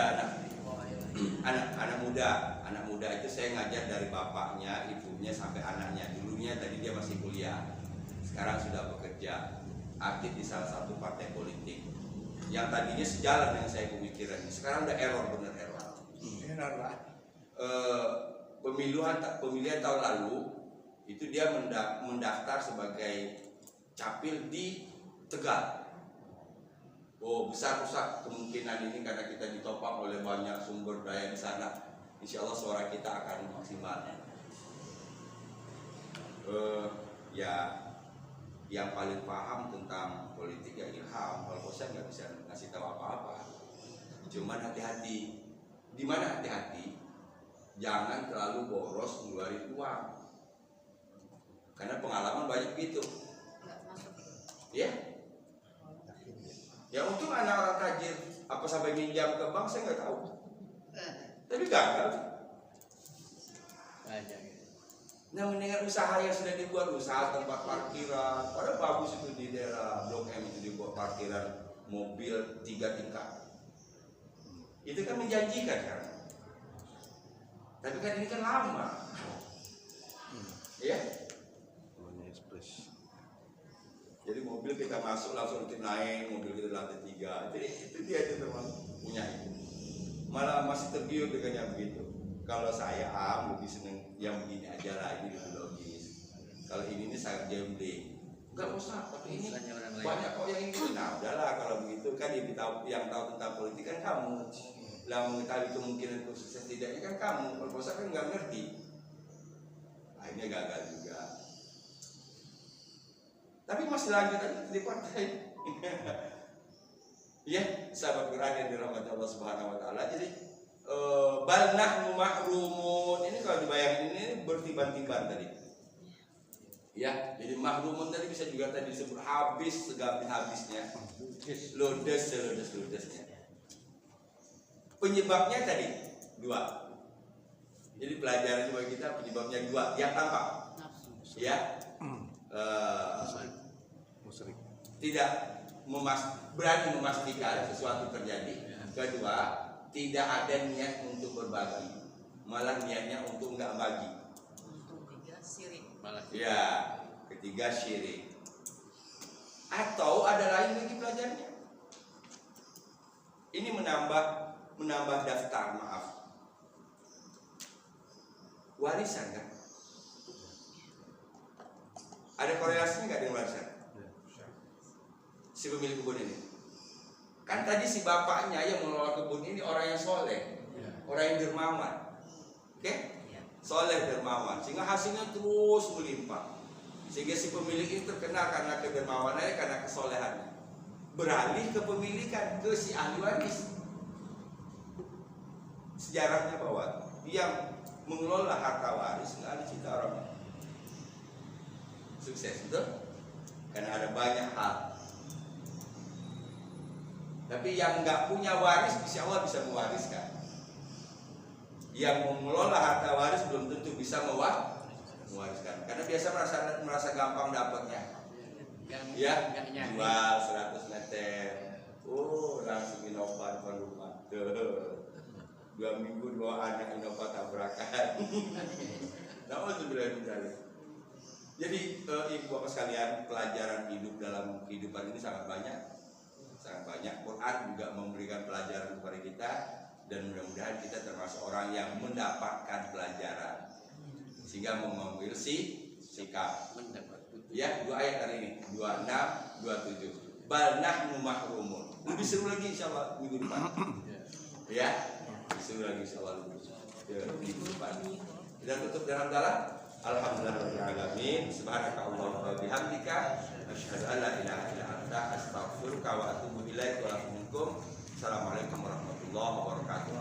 anak muda itu saya ngajar dari bapaknya, ibunya sampai anaknya. Dulunya tadi dia masih kuliah, sekarang sudah bekerja, aktif di salah satu partai politik. Yang tadinya sejalan dengan saya pemikiran, sekarang udah bener error. Benar, Pak. Pemilihan tahun lalu itu dia mendaftar sebagai capil di Tegal. Oh, besar kemungkinan ini karena kita ditopang oleh banyak sumber daya di sana. Insya Allah suara kita akan maksimal. Ya, yang paling paham tentang politik ya Ilham. Kalau saya nggak bisa ngasih tahu apa-apa. Cuman hati-hati. Di mana hati-hati? Jangan terlalu boros ngeluarin uang. Karena pengalaman banyak gitu. Ya. Ya untung anak orang tajir apa sampai minjam ke bank saya nggak tahu. Tapi gagal. Banyak. Nah mendingan usaha yang sudah dibuat, usaha tempat parkiran, padahal bagus itu di daerah Blok M itu dibuat parkiran mobil 3 tingkat. Itu kan menjanjikan kan. Tapi kan ini kan lama. Ya. kita masuk langsung kita naik mobil kita lantai 3. Jadi itu dia itu termasuk punya itu. Malah masih tergiur dengan yang begitu. Kalau saya lebih seneng yang begini aja lah, ini lebih logis. Kalau ini sangat gambling. Enggak usah, tapi ini banyak kok yang ini. Nah udahlah kalau begitu kan yang tahu tentang politik kan kamu. Lah mengetahui kemungkinan sukses tidaknya kan kamu. Kalau bosan kan nggak ngerti. Akhirnya gagal juga. Tapi masih lanjut aja di partai. Ya, sahabat Quran yang dirahmati Allah Subhanahu wa taala. Jadi bal nahnu mahrumun. Ini kalau dibayangin ini bertiban-tiban tadi. Ya, jadi mahrumun tadi bisa juga tadi disebut habis sehabis-habisnya. Ludes-ludesnya. Penyebabnya tadi 2. Jadi pelajaran bagi kita penyebabnya 2 yang tampak. Ya. Tidak berani memastikan sesuatu terjadi. Kedua, tidak ada niat untuk berbagi, malah niatnya untuk nggak bagi. Ketiga, sirik. Ya, ketiga syirik. Atau ada lain lagi pelajarannya. Ini menambah daftar warisan kan? Ada korelasinya nggak dengan warisan? Si pemilik kebun ini. Kan tadi si bapaknya yang mengelola kebun ini orang yang soleh, orang yang dermawan, oke? Soleh dermawan, sehingga hasilnya terus melimpah. Sehingga si pemilik ini terkenal karena kedermawanannya, karena kesolehannya. Beralih kepemilikan ke si ahli waris. Sejarahnya bahwa yang mengelola harta waris nggak ada cita orangnya. Sukses, betul? Karena ada banyak hal. Tapi yang nggak punya waris, insya Allah bisa mewariskan. Yang mengelola harta waris belum tentu bisa mewariskan. Karena biasa merasa gampang dapatnya. Ya, jual 100 meter. Langsung Innova depan rumah. 2 minggu 2 anak Innova tabrakan. Jadi ibu bapak sekalian, pelajaran hidup dalam kehidupan ini sangat banyak. Quran juga memberikan pelajaran kepada kita, dan mudah-mudahan kita termasuk orang yang mendapatkan pelajaran sehingga mengambil sikap. Ya, 2 ayat hari ini, 26, 27. Bal nahnu mahrumun. Lebih seru lagi insyaallah minggu depan. Ya, lebih seru lagi insyaallah minggu depan. Kita tutup dengan hamdalah. Alhamdulillahirabbil alamin. Subhanakallahumma wa bihamdika asyhadu an la ilaha illa anta astaghfiruka wa atubu ilaik. Assalamualaikum warahmatullahi wabarakatuh.